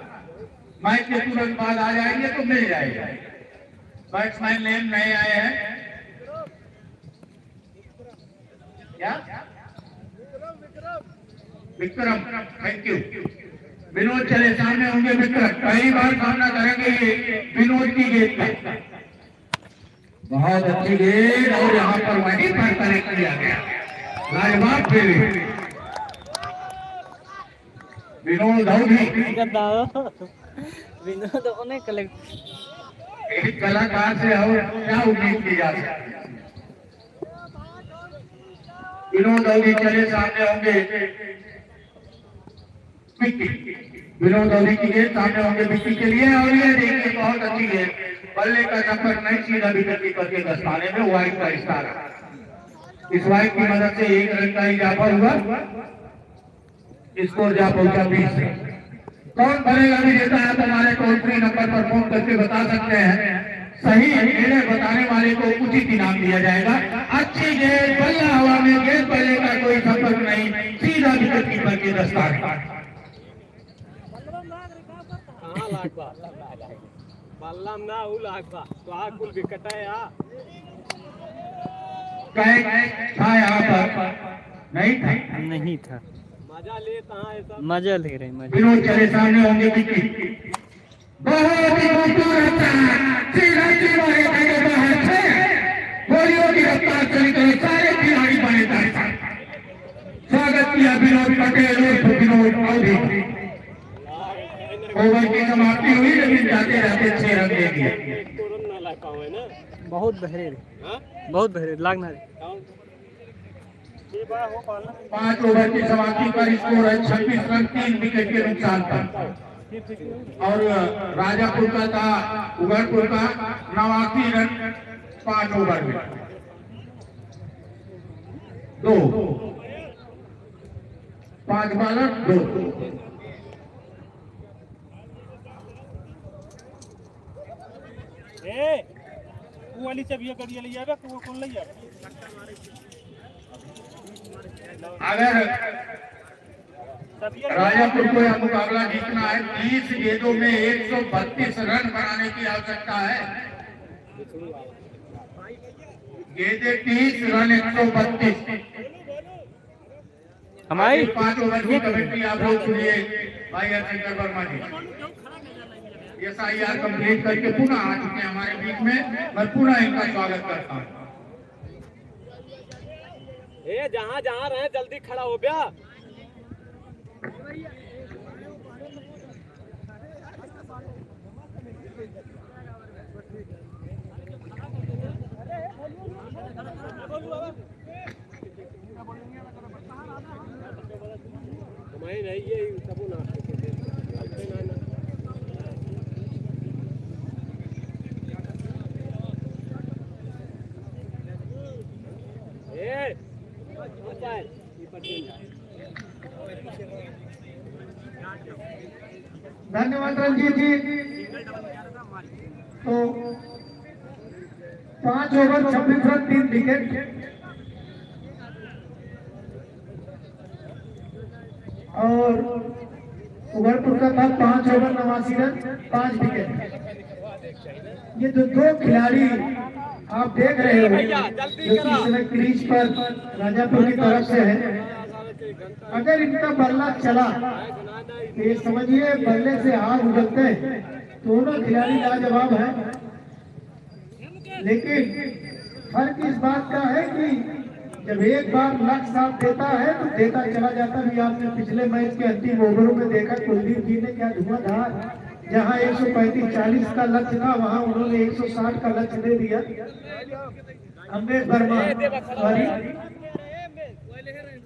मैच के तुरंत बाद आ जाएंगे तो मिल जाएगा। बैट्समैन लेन नए आए हैं क्या विक्रम, थैंक यू। विनोद चले सामने होंगे। विक्रम पहली बार सामना करेंगे विनोद की गेंद पे। बहुत अच्छी गेंद और यहाँ पर वहीं पर कनेक्ट किया गया। लाजवाब खेले विनोद दाऊदी। विनोद उन्हें कलेक्ट एक कलाकार से और क्या उम्मीद की जा सकती है। विनोद दाऊदी चले सामने होंगे विक्की। विनोद दाऊदी की गेंद सामने होंगे विक्की के लिए और ये देखिए बहुत अच्छी गेंद, बल्ले का संपर्क नहीं, सीधा विकेट कीपर के दस्ताने में वाइड का इशारा। इस वाइड की मदद से 1 रन का इजाफा हुआ। स्कोर जा पहुंचा 20 रन। कौन बनेगा विजेता है हमारे टोल फ्री नंबर पर फोन करके बता सकते हैं। सही निर्णय बताने वाले को उचित इनाम दिया जाएगा। अच्छी गेंद, बल्ला हवा में, गेंद बल्ले का कोई संपर्क नहीं, सीधा विकेट कीपर के दस्ताने। बल्ला ना उ लागबा तो आ कुल विकेट है या कैच था यहाँ पर नहीं था। मजा लेता है सब, मजा ले रहे मजा। विनोद चले सामने होंगे विक्की। बहुत ही खूबसूरत सीधा सीधा बाहर से गोलियों की रफ्तार चली गई। सारे खिलाड़ी बने थे। स्वागत किया विनोद पटेल और विनोद दाऊदी। ओवर की समाप्ति हुई लेकिन जाते जाते 6 रन दे दिए। बहुत बहरे बहुत बहरे लागना रे। 5 ओवर की समाप्ति पर स्कोर है 26 रन 3 विकेट के नुकसान पर। और राजापुर का था उगड़पुर का 89 रन 5 ओवर में 2 5 बॉलर 2। वाली चाबी करिए ले जावे को कौन ले जावे। अगर राजापुर को यह मुकाबला जीतना है 30 गेंदों में 132 रन बनाने की आवश्यकता है। गेंदें 30 रन 132। हमारी 5 ओवर की कमेटी आप लोग सुनिए भाई हरशंकर वर्मा जी। SIR कंप्लीट करके पुनः आ चुके हैं हमारे बीच में। मैं पुनः इनका स्वागत करता हूँ। जहाँ जहाँ रहे जल्दी खड़ा हो गया। नहीं ये सब ना धन्यवाद रंजीत जी। तो 5 ओवर 26 रन 3 विकेट। और उगड़पुर का था 5 ओवर 89 रन 5 विकेट। ये जो 2 खिलाड़ी आप देख रहे हो जो कि इस समय क्रीज पर राजापुर की तरफ से है, अगर इनका बल्ला चला तो ये समझिए बल्ले से हाथ उगलते हैं। दोनों खिलाड़ी लाजवाब हैं, लेकिन फर्क इस बात का है कि जब एक बार लक्ष्य साथ देता है तो देता चला जाता है। आपने पिछले मैच के अंतिम ओवरों में देखा कुलदीप जी ने क्या धुआंधार, जहां 135-40 का लक्ष्य था वहां उन्होंने 160 का लक्ष्य दे दिया। अमरेश वर्मा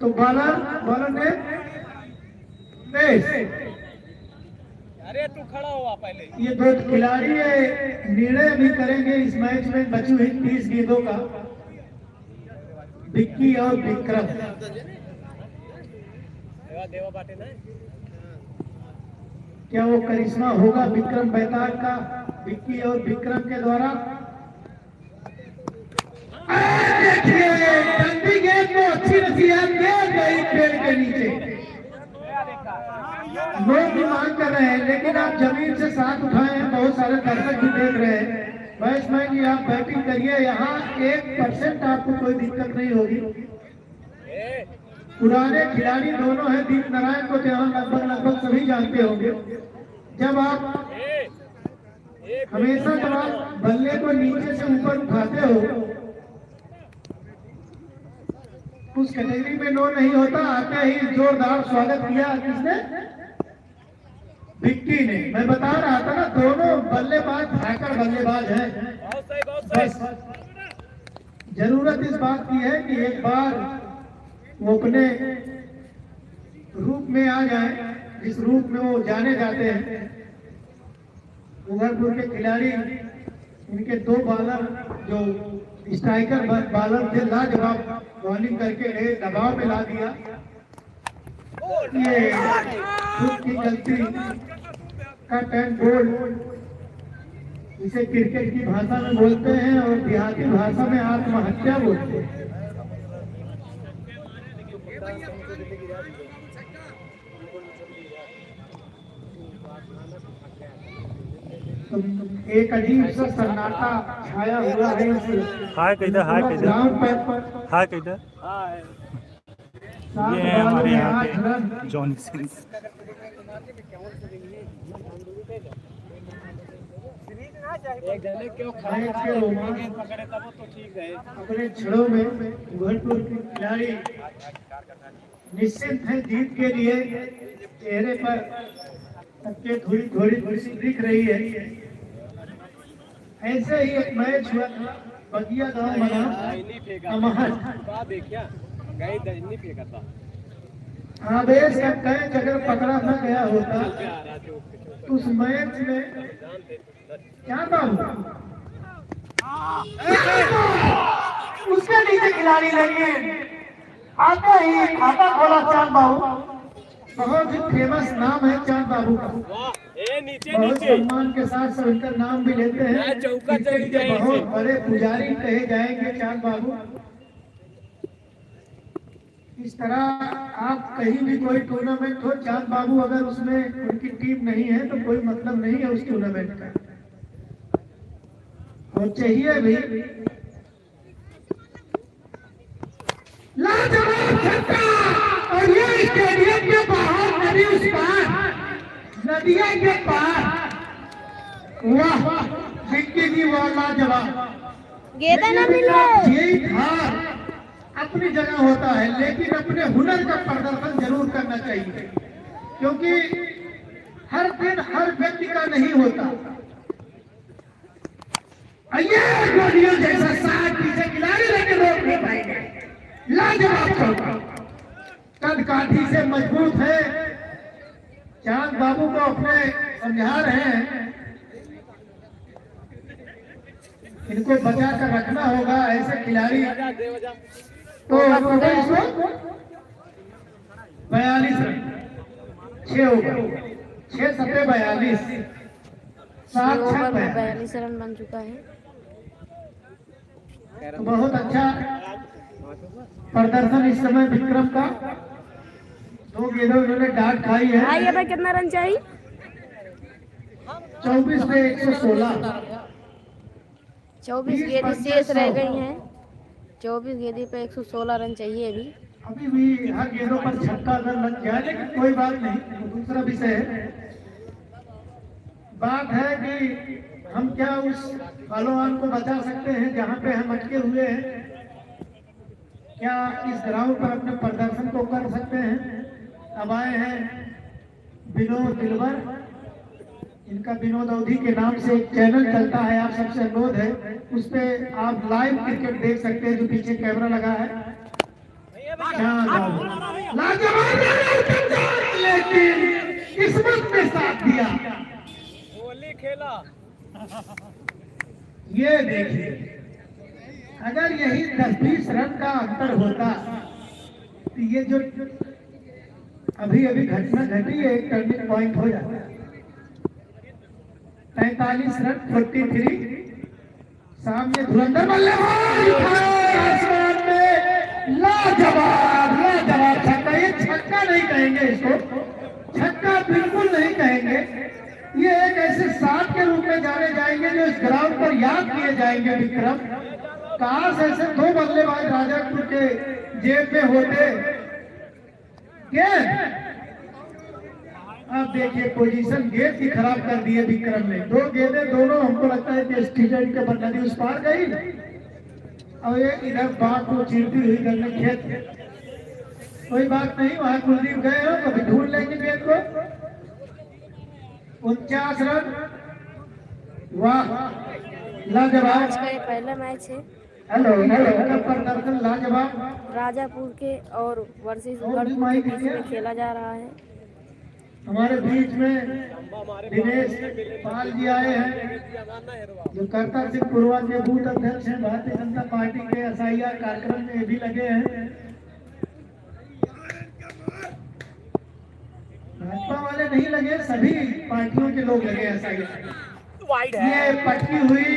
तो बॉलर ने अरे तू खड़ा हुआ पहले। ये 2 खिलाड़ी निर्णय भी करेंगे इस मैच में बची हुई 30 गेंदों का, विक्की और विक्रम। क्या वो करिश्मा होगा विक्रम बैतार का विक्की और विक्रम के द्वारा? देखिए गंदी गेंद को अच्छी नसीहत दे गई पेड़ के नीचे। लोग भी मांग कर रहे हैं लेकिन आप जमीन से साथ उठाए हैं, बहुत सारे दर्शक भी देख रहे हैं। बैट्समैन जी आप बैटिंग करिए, यहाँ 1% आपको कोई दिक्कत नहीं होगी। पुराने खिलाड़ी दोनों हैं, दीप नारायण को यहाँ लगभग सभी जानते होंगे। जब आप हमेशा जब आप बल्ले को नीचे से ऊपर उठाते हो, उस कैटेगरी में नो नहीं होता। आते ही जोरदार स्वागत किया किसने? विक्की ने। मैं बता रहा था ना, दोनों बल्लेबाज हैकर बल्लेबाज हैं। बस जरूरत इस बात की है कि एक बार वो अपने रूप में आ जाए, जिस रूप में वो जाने जाते हैं। उधरपुर के खिलाड़ी, इनके 2 बॉलर जो स्ट्राइकर बॉलर थे, लाजवाब बॉलिंग करके दबाव में ला दिया। ये खुद की गलती कट एंड गोल, इसे क्रिकेट की भाषा में बोलते हैं और देहाती भाषा में आत्महत्या बोलते हैं। एक अजीब सा सन्नाटा छाया हुआ है। हाय किधर, हाय किधर, हाय किधर। ये है हमारे यहाँ के जॉनी सिंह। अपने छड़ों में उभरपुर के खिलाड़ी निश्चित है जीत के लिए। चेहरे पर सबके थोड़ी सी दिख रही है। ऐसे ही एक मैच हुआ था, बगिया गांव बना आवेश का कैच अगर पकड़ा न गया होता उस मैच में क्या नाम उसके नीचे खिलाड़ी लगे। आते ही खाता खोला चांद बाबू। बहुत ही फेमस नाम है चांद बाबू का। बहुत सम्मान के साथ सब इनका नाम भी लेते हैं। क्रिकेट के बहुत बड़े पुजारी कहे जाएंगे चांद बाबू। इस तरह आप कहीं भी कोई टूर्नामेंट हो, चांद बाबू अगर उसमें उनकी टीम नहीं है तो कोई मतलब नहीं है उस टूर्नामेंट का। और चाहिए भी लाजवाब छक्का। और ये स्टेडियम के बाहर नदी उस पार, नदिया के पार, वाह विक्की की वो लाजवाब। यही हार अपनी जगह होता है, लेकिन अपने हुनर का प्रदर्शन जरूर करना चाहिए, क्योंकि हर दिन हर व्यक्ति का नहीं होता। ये जैसा साथ पीछे खिलाड़ी लेके रोक नहीं पाएंगे। लाजवाब चौका, कद काठी से मजबूत है। चांद बाबू को अपने समझा रहे हैं, इनको बचा कर रखना होगा। ऐसे खिलाड़ी तो 42 रन 6 ओवर 6 सत्ते 42 42 रन बन चुका है। तो बहुत अच्छा प्रदर्शन इस समय विक्रम का। 2 गेंदों इन्होंने डांट खाई है। भाई भाई कितना रन चाहिए? 24 पे 116। 24 गेंदें शेष रह गई हैं। 24 गेंदे पे 116 रन चाहिए अभी भी हर गेंदों पर छक्का अगर लग जाए, लेकिन कोई बात नहीं, तो दूसरा विषय है। बात है कि हम क्या उस पहलवान को बचा सकते हैं जहां पे हम अटके हुए हैं? क्या इस ग्राउंड पर अपने प्रदर्शन को कर सकते हैं? अब आए हैं विनोद दिलवर, इनका विनोद अवधि के नाम से एक चैनल चलता है, आप सबसे अनुरोध है उस पे आप लाइव क्रिकेट देख सकते हैं। जो पीछे कैमरा लगा है, लेकिन किस्मत ने साथ दिया। होली खेला। ये देखिए, अगर यही 10-20 रन का अंतर होता तो ये जो अभी अभी घटना घटी है, एक टर्निंग पॉइंट हो जाता। 43 रन 43। सामने धुरंधर बल्लेबाज आसमान में, लाजवाब लाजवाब छक्का। ये छक्का नहीं कहेंगे इसको, छक्का बिल्कुल नहीं कहेंगे। ये एक ऐसे साथ के रूप में जाने जाएंगे जो इस ग्राउंड पर याद किए जाएंगे। विक्रम, काश ऐसे 2 बल्लेबाज राजापुर के जेब में होते। गेंद, अब देखिए पोजीशन गेंद की खराब कर दी है विक्रम ने। 2 गेंदें दोनों हमको लगता है कि स्टीडेंट के नदी उस पार गई और ये इधर बात को चीरती हुई करने खेत। कोई बात नहीं, वहां कुलदीप गए हो कभी ढूंढ लेंगे गेंद को। 49 रन, वाह लाजवाब। आज का ये पहला मैच है हेलो हेलो प्रदर्शन लाजवाब। राजापुर के और वर्सेस उगड़पुर के बीच में खेला जा रहा है। हमारे बीच में दिनेश पाल जी आए हैं जो करता सिंह पुरवा के बूथ अध्यक्ष हैं, भारतीय जनता पार्टी के SIR कार्यक्रम में भी लगे हैं। भाजपा वाले नहीं लगे, सभी पार्टियों के लोग लगे SIR। ये पटकी हुई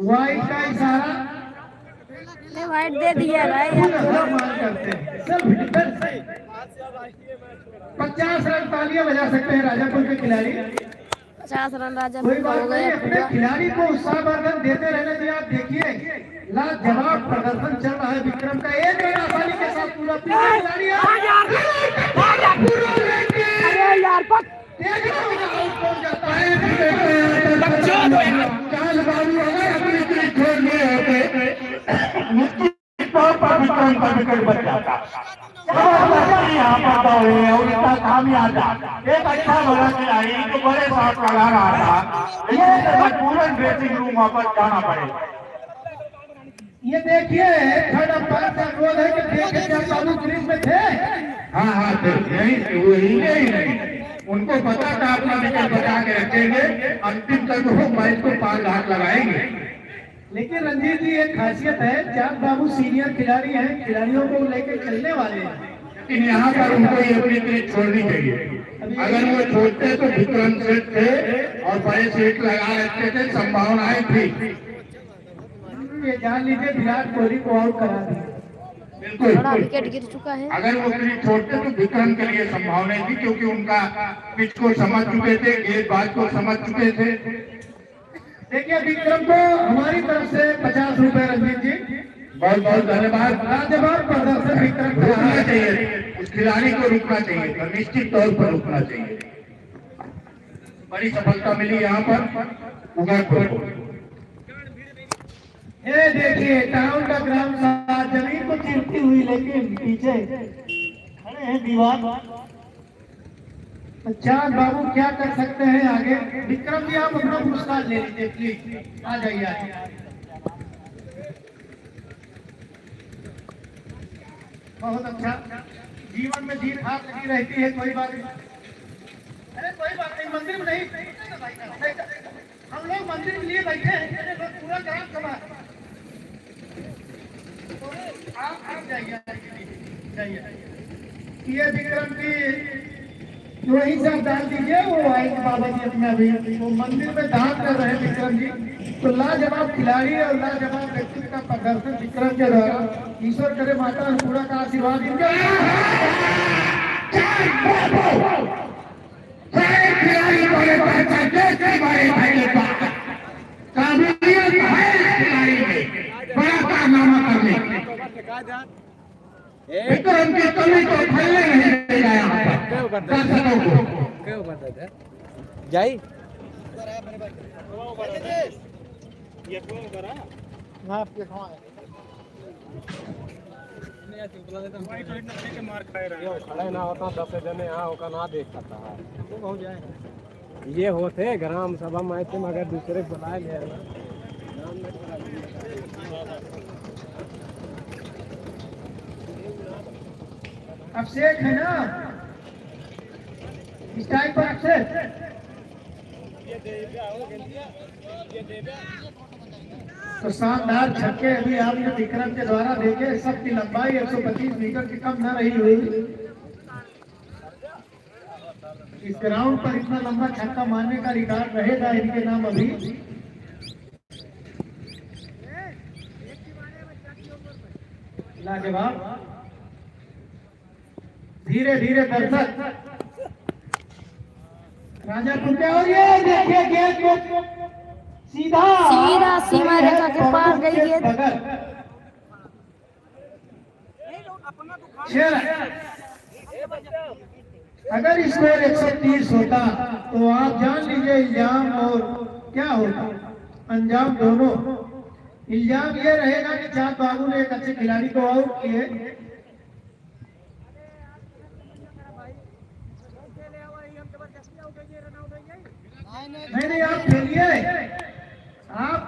वाइट का इशारा, नहीं वाइट दे दिया भाई। पूरा मार करते हैं सब डिफेंस। 50 रन तालियां बजा सकते हैं राजापुर के खिलाड़ी। 50 रन राजा कोई हो बात नहीं, गए अपने खिलाड़ी को उत्साहवर्धन देते रहने दिए। आप देखिए लाजवाब प्रदर्शन चल रहा है विक्रम का। एक रन आसानी के साथ पूरा खिलाड़ी विक्रम का विकेट बच जाता। यहाँ पर दौड़े और इतना कामयाब एक अच्छा बड़ा खिलाड़ी जो बड़े शॉट लगा रहा था, ये पूरा ड्रेसिंग रूम वापस जाना पड़ेगा। ये देखिए थर्ड अंपायर का अनुरोध है कि देखें क्या बाबू क्रीज में थे। हाँ थे, नहीं उनको पता था अपना विकेट बचा के रखेंगे, अंतिम तक वो मैच को 5 लाख लगाएंगे। लेकिन रंजीत जी एक खासियत है, चांद बाबू सीनियर खिलाड़ी हैं, खिलाड़ियों को लेकर चलने वाले हैं। लेकिन यहाँ पर उनको ये अपनी क्रीज छोड़नी चाहिए। अगर वो छोड़ते तो विक्रम सेठ थे और बड़े सेठ लगा रखते थे, संभावनाएं थी। ये जान लीजिए विराट कोहली को आउट करा दिया। बड़ा विकेट गिर चुका है। अगर वो क्रीज छोड़ते तो विक्रम के लिए संभावनाएं थी, क्योंकि उनका पिच को समझ चुके थे, गेंदबाज को समझ चुके थे। देखिए विक्रम को हमारी तरफ से 50 रुपए रंजीत जी, बहुत बहुत धन्यवाद। लाजवाब प्रदर्शन विक्रम का रुकना चाहिए, उस खिलाड़ी को रुकना चाहिए, तो निश्चित तौर पर रुकना चाहिए। बड़ी सफलता मिली यहाँ पर उगड़पुर को। ये देखिए टाउन का ग्राम जमीन को चीरती हुई, लेकिन पीछे खड़े हैं दीवार। चांद बाबू क्या कर सकते हैं आगे। विक्रम जी आप अपना पुरस्कार ले लीजिए प्लीज, आ जाइए आगे। बहुत अच्छा, जीवन में जीत हार लगी रहती है, कोई बात नहीं। अरे कोई बात नहीं, मंदिर में नहीं, हम लोग मंदिर में लिए बैठे हैं, पूरा ग्राम सभा। आप जाइए। ये विक्रम की वही सब डाल दीजिए, वो आएंगे बाबा जी अपना भी, वो मंदिर में दान कर रहे हैं विक्रम जी। तो लाजवाब खिलाड़ी और लाजवाब व्यक्ति का प्रदर्शन विक्रम के द्वारा। ईश्वर करे माता पूरा का आशीर्वाद इनके बड़ा कारनामा करने विक्रम की कमी को फैलने नहीं देगा। यहाँ पर दर्शकों को जाई खड़े ना होता 10 जने यहाँ होगा ना देख सकता है। ये होते ग्राम सभा में आते मगर दूसरे बुलाए ले अभिषेक है ना इस टाइम पर अभिषेक। तो शानदार छक्के अभी आपने विक्रम के द्वारा देखे। सबकी लंबाई 125 मीटर की कम न रही हुई। इस ग्राउंड पर इतना लंबा छक्का मारने का रिकॉर्ड रहेगा इनके नाम अभी। लाजवाब। धीरे धीरे दर्शक राजापुर के, और ये देखिए गेंद को सीधा सीधा सीमा रेखा के पार गई गेंद। अगर स्कोर 130 होता तो आप जान लीजिए इल्जाम और क्या होता, अंजाम दोनों। इल्जाम ये रहेगा कि चांद बाबू ने एक अच्छे खिलाड़ी को आउट किए, नहीं आप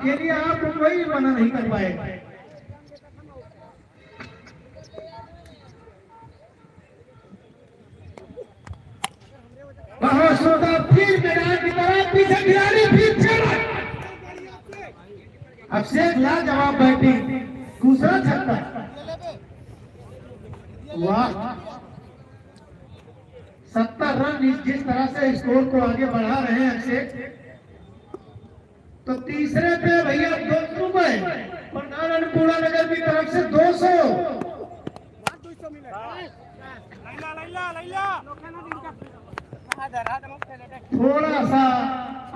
खेलिए आप कोई मना नहीं कर पाएगा। बहुत सुंदर, फिर मैदान की तरफ पीछे खिलाड़ी, फिर चला अभिषेक लाजवाब बैटिंग, दूसरा छक्का, वाह। 70 रन जिस तरह से स्कोर को आगे बढ़ा रहे हैं अभिषेक, तो तीसरे पे भैया 200 रुपए, प्रधान अन्नपूर्णा नगर की तरफ से 200। थोड़ा सा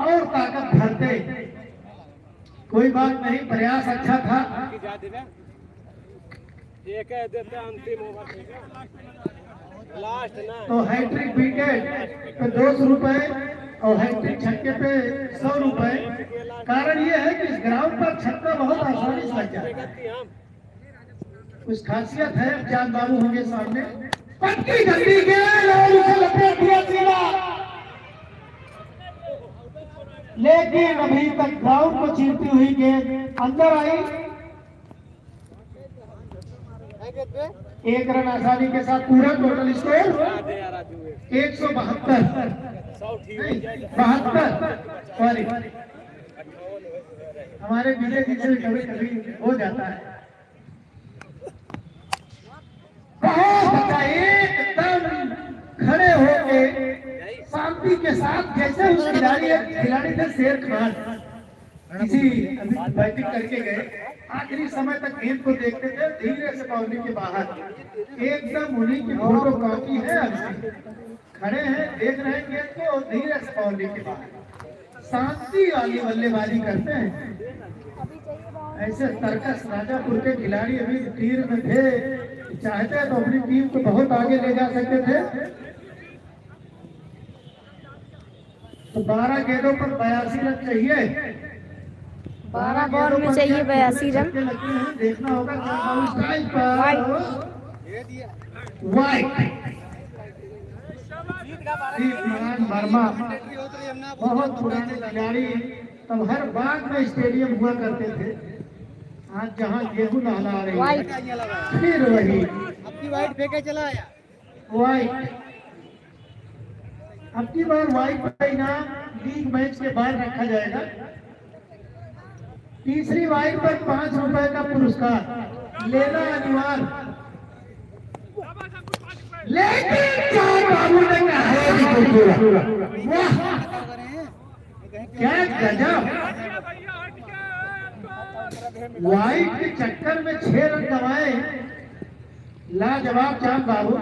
और ताकत भरते, कोई बात नहीं, प्रयास अच्छा था। अंतिम ओवर लास्ट ना, तो हैट्रिक विकेट पे 200 रुपए और हैट्रिक छक्के पे 100 रुपए। कारण ये है कि इस ग्राउंड पर छक्का बहुत आसानी से लग जाता है, कुछ खासियत है। चांद बाबू होंगे सामने, पट्टी जल्दी गेंद और उसे लपेट दिया सीधा, लेकिन अभी तक ग्राउंड को चीरती हुई गेंद अंदर आई। एक रन आसानी के साथ, पूरा टोटल स्कोर 172 सॉरी, हमारे विजय जी से कभी कभी हो जाता है। बहुत अच्छा, एकदम खड़े होके शांति के साथ, जैसे उस खिलाड़ी थे शेर खान, किसी बैटिंग करके गए, आखिरी समय तक गेंद को देखते थे, धीरे से बाउंड्री के बाहर, एकदम उन्हीं की फोटो कॉपी है। अभी खड़े हैं, देख रहे हैं गेंद को, धीरे से बाउंड्री के बाहर शांति वाली बल्लेबाजी करते हैं। ऐसे तर्कस राजापुर के खिलाड़ी अभी तीर में थे, चाहते तो अपनी टीम को बहुत आगे ले जा सकते थे। तो 12 गेंदों पर 82 रन चाहिए, 12 बॉल में चाहिए 82 रन। देखना होगा स्ट्राइक पर वाइट। वर्मा बहुत पुराने खिलाड़ी, तब हर बाग में स्टेडियम हुआ करते थे। आज जहां गेहूं नहला रही है, फिर वही अपनी वाइट फेंके चला आया, वाइट। अब की बार वाइट का इनाम लीग मैच के बाद रखा जाएगा। तीसरी वाइट पर 5 रुपए का पुरस्कार लेना अनिवार्य, लेकिन चांद बाबू ने क्या गजब, वाइट के चक्कर में 6 रन गंवाए, लाजवाब चांद बाबू।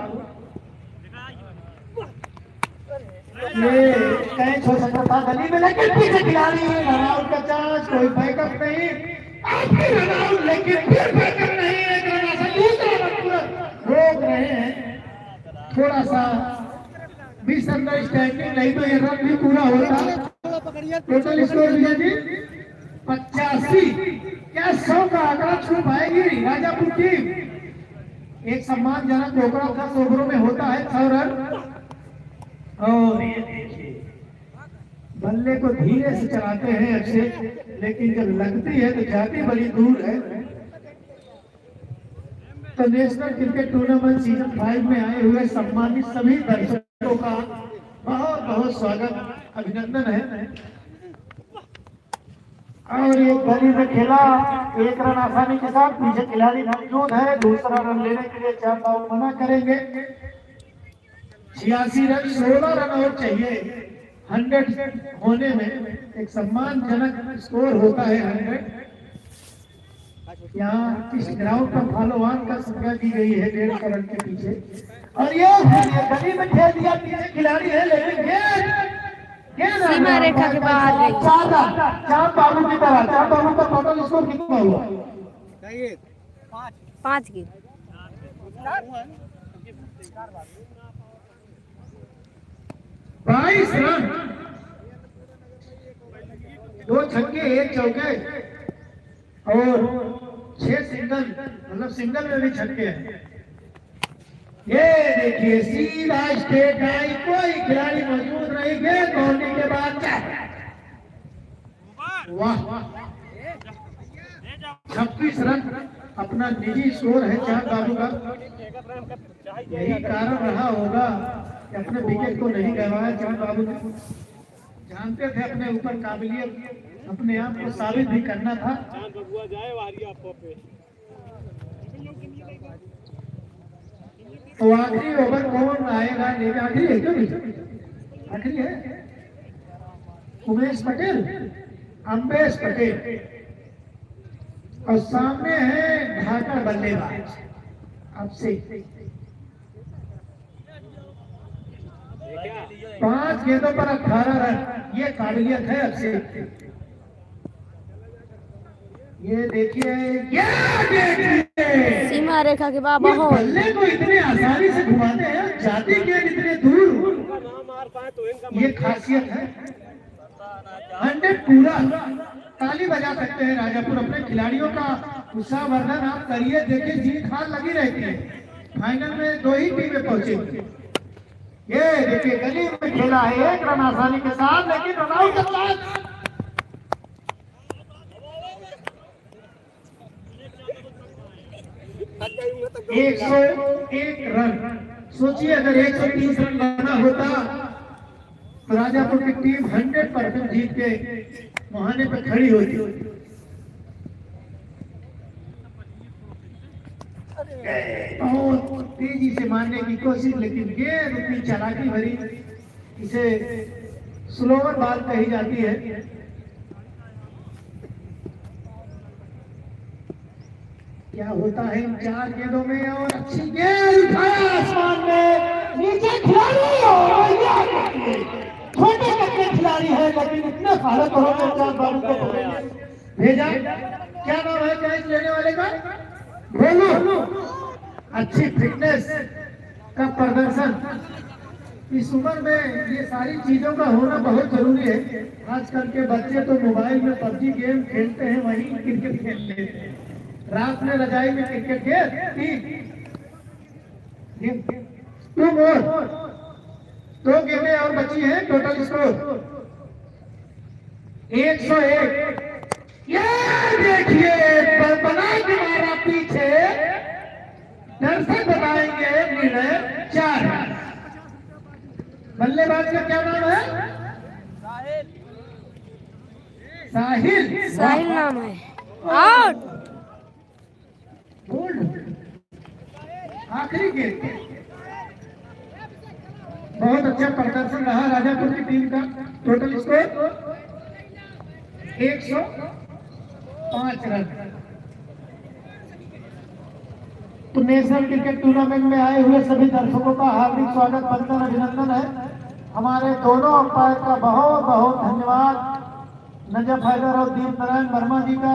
ये कैच हो सकता था गली में, लेकिन पीछे खिलाड़ी रनआउट का चांस, कोई बैकअप नहीं, रनआउट, लेकिन फिर बैकअप नहीं, एक रन ऐसा दूसरा रन तुरंत रोक रहे हैं। थोड़ा सा मिसअंडरस्टैंडिंग, नहीं तो ये रन भी पूरा होता। टोटल स्कोर विजय जी 85, क्या 100 का आंकड़ा छू पाएगी राजापुर टीम? एक सम्मानजनक टोकरा 10 ओवरों में होता है 100 रन। और ये देखिए बल्ले को धीरे से चलाते हैं अक्षय, लेकिन जब लगती है तो जाती बड़ी दूर है। तो नेशनल क्रिकेट टूर्नामेंट सीजन 5 में आए हुए सम्मानित सभी दर्शकों का बहुत बहुत स्वागत, अभिनंदन है। और ये गली में खेला, एक रन आसानी के साथ, पीछे खिलाड़ी मौजूद है, दूसरा रन लेने के लिए चांद बाबू मना करेंगे। 86 रन, 16 रन और चाहिए 100 होने में। एक सम्मानजनक स्कोर होता है 100। यहाँ इस ग्राउंड पर फॉलोऑन का संख्या दी गई है 1.5 करोड़ के पीछे। और ये गली में खेल दिया, पीछे खिलाड़ी है, लेकिन सीमा रेखा के बाहर गई। चांद बाबू की तरह। चांद बाबू का टोटल स्कोर कितना हुआ? 5 गेंद। 22 रन, 2 छक्के 1 चौके और 6 सिंगल, मतलब सिंगल में भी छक्के हैं। ये देखिए सीधा स्टेट आई, कोई खिलाड़ी मौजूद नहीं, गेंद बाउंड्री के बाद वाह 26 रन अपना निजी स्कोर है चांद बाबू का। यही कारण रहा होगा कि अपने विकेट को नहीं गंवाया चांद बाबू ने। जानते थे अपने ऊपर काबिलियत, अपने आप को साबित भी करना था। तो आखिरी ओवर कौन आएगा? लेके आखिरी है क्यों नहीं? आखिरी है उमेश पटेल, अम्बेश पटेल और सामने है ढाका बल्लेबाज अब से 5 गेंदों पर 18 रन। ये काबिलियत है अब से। ये देखिए, सीमा रेखा के बाहर ये बहुत। बल्ले को इतने आसानी से घुमाते हैं, जाती गेंद इतने दूर, ये खासियत है। 100 पूरा। ताली बजा सकते हैं राजापुर। अपने खिलाड़ियों का उत्साहवर्धन आप करिए, देखिए जीत हार लगी रहती है। फाइनल में 2 ही टीमें पहुंची। ये देखिए गली में खेला है, 1 रन आसानी के साथ, लेकिन रन आउट के साथ 101 रन। सोचिए अगर 130 रन बना होता तो राजापुर की टीम 100% जीत के मुहाने पर खड़ी होती। बहुत तेजी से मारने की कोशिश, लेकिन गेंद उतनी चालाकी भरी, इसे स्लोवर बॉल कही जाती है। क्या होता है इन 4 गेंदों में? और अच्छी गेंद उठाया आसमान में, नीचे खिलाड़ी छोटे छोटे खिलाड़ी है, लेकिन इतने सारे करोड़ चांद बाबू को भेजा। क्या नाम है कैच लेने वाले का? भोलू। अच्छी फिटनेस का प्रदर्शन। इस उम्र में ये सारी चीजों का होना बहुत जरूरी है। आजकल के बच्चे तो मोबाइल में पबजी गेम खेलते हैं, वहीं क्रिकेट खेलते हैं। रात में रजाई में क्रिकेट खेल 2 मोर, 2 गेंदें और बची हैं। Total score 101। ये देखिए बना के मारा पीछे, दर्शक बताएंगे निर्णय 4। बल्लेबाज का क्या नाम है? साहिल। साहिल नाम है। आउट। आखिरी गेंद। बहुत अच्छा प्रदर्शन रहा राजापुर की टीम का। Total score 105 run. तो नेशनल क्रिकेट टूर्नामेंट में आए हुए सभी दर्शकों का हार्दिक स्वागत, वंदन, अभिनंदन है। हमारे दोनों अंपायर का बहुत बहुत धन्यवाद। नजफ हैदर और दीप नारायण वर्मा जी का,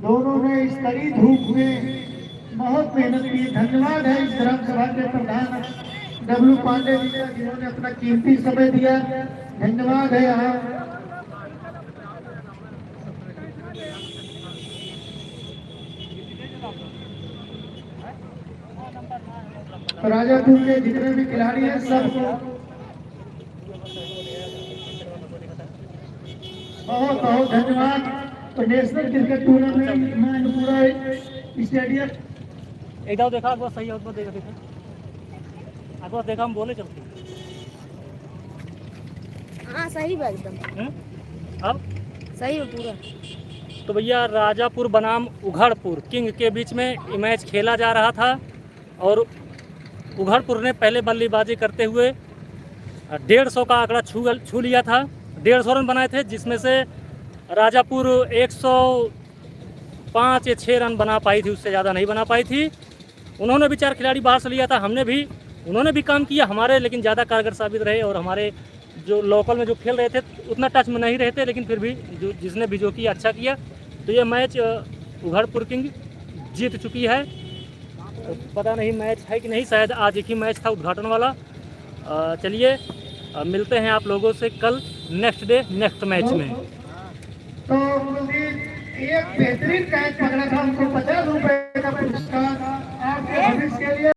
दोनों ने इस कड़ी धूप में बहुत मेहनत की। धन्यवाद है इस ग्राम सभा के प्रधान डब्लू पांडे जी का, जिन्होंने अपना कीमती समय दिया। धन्यवाद है। यहाँ राजापुर के जितने भी खिलाड़ी हैं सबको बहुत बहुत धन्यवाद। तो नेशनल क्रिकेट टूर्नामेंट में पूरा स्टेडियम एक दाव देखा, अगवा सही है, उसको देखा अगवा देखा, हम बोले चलते हाँ सही बात एकदम। अब सही है पूरा। तो भैया राजापुर बनाम उघड़पुर किंग के बीच में ये मैच खेला जा रहा था और उघड़पुर ने पहले बल्लेबाजी करते हुए 150 का आंकड़ा छू लिया था। 150 रन बनाए थे, जिसमें से राजापुर 105 या 6 रन बना पाई थी, उससे ज़्यादा नहीं बना पाई थी। उन्होंने भी 4 खिलाड़ी बाहर से लिया था, हमने भी, उन्होंने भी काम किया हमारे, लेकिन ज़्यादा कारगर साबित रहे और हमारे जो लोकल में जो खेल रहे थे उतना टच में नहीं रहते, लेकिन फिर भी जो जिसने भी जो किया अच्छा किया। तो ये मैच उघड़पुर किंग जीत चुकी है। तो पता नहीं मैच है कि नहीं, शायद आज एक ही मैच था उद्घाटन वाला। चलिए मिलते हैं आप लोगों से कल नेक्स्ट डे नेक्स्ट मैच में। तो कुलदीप एक बेहतरीन कैच पकड़ा था, उनको 50 रुपए का पुरस्कार आपके भविष्य के लिए।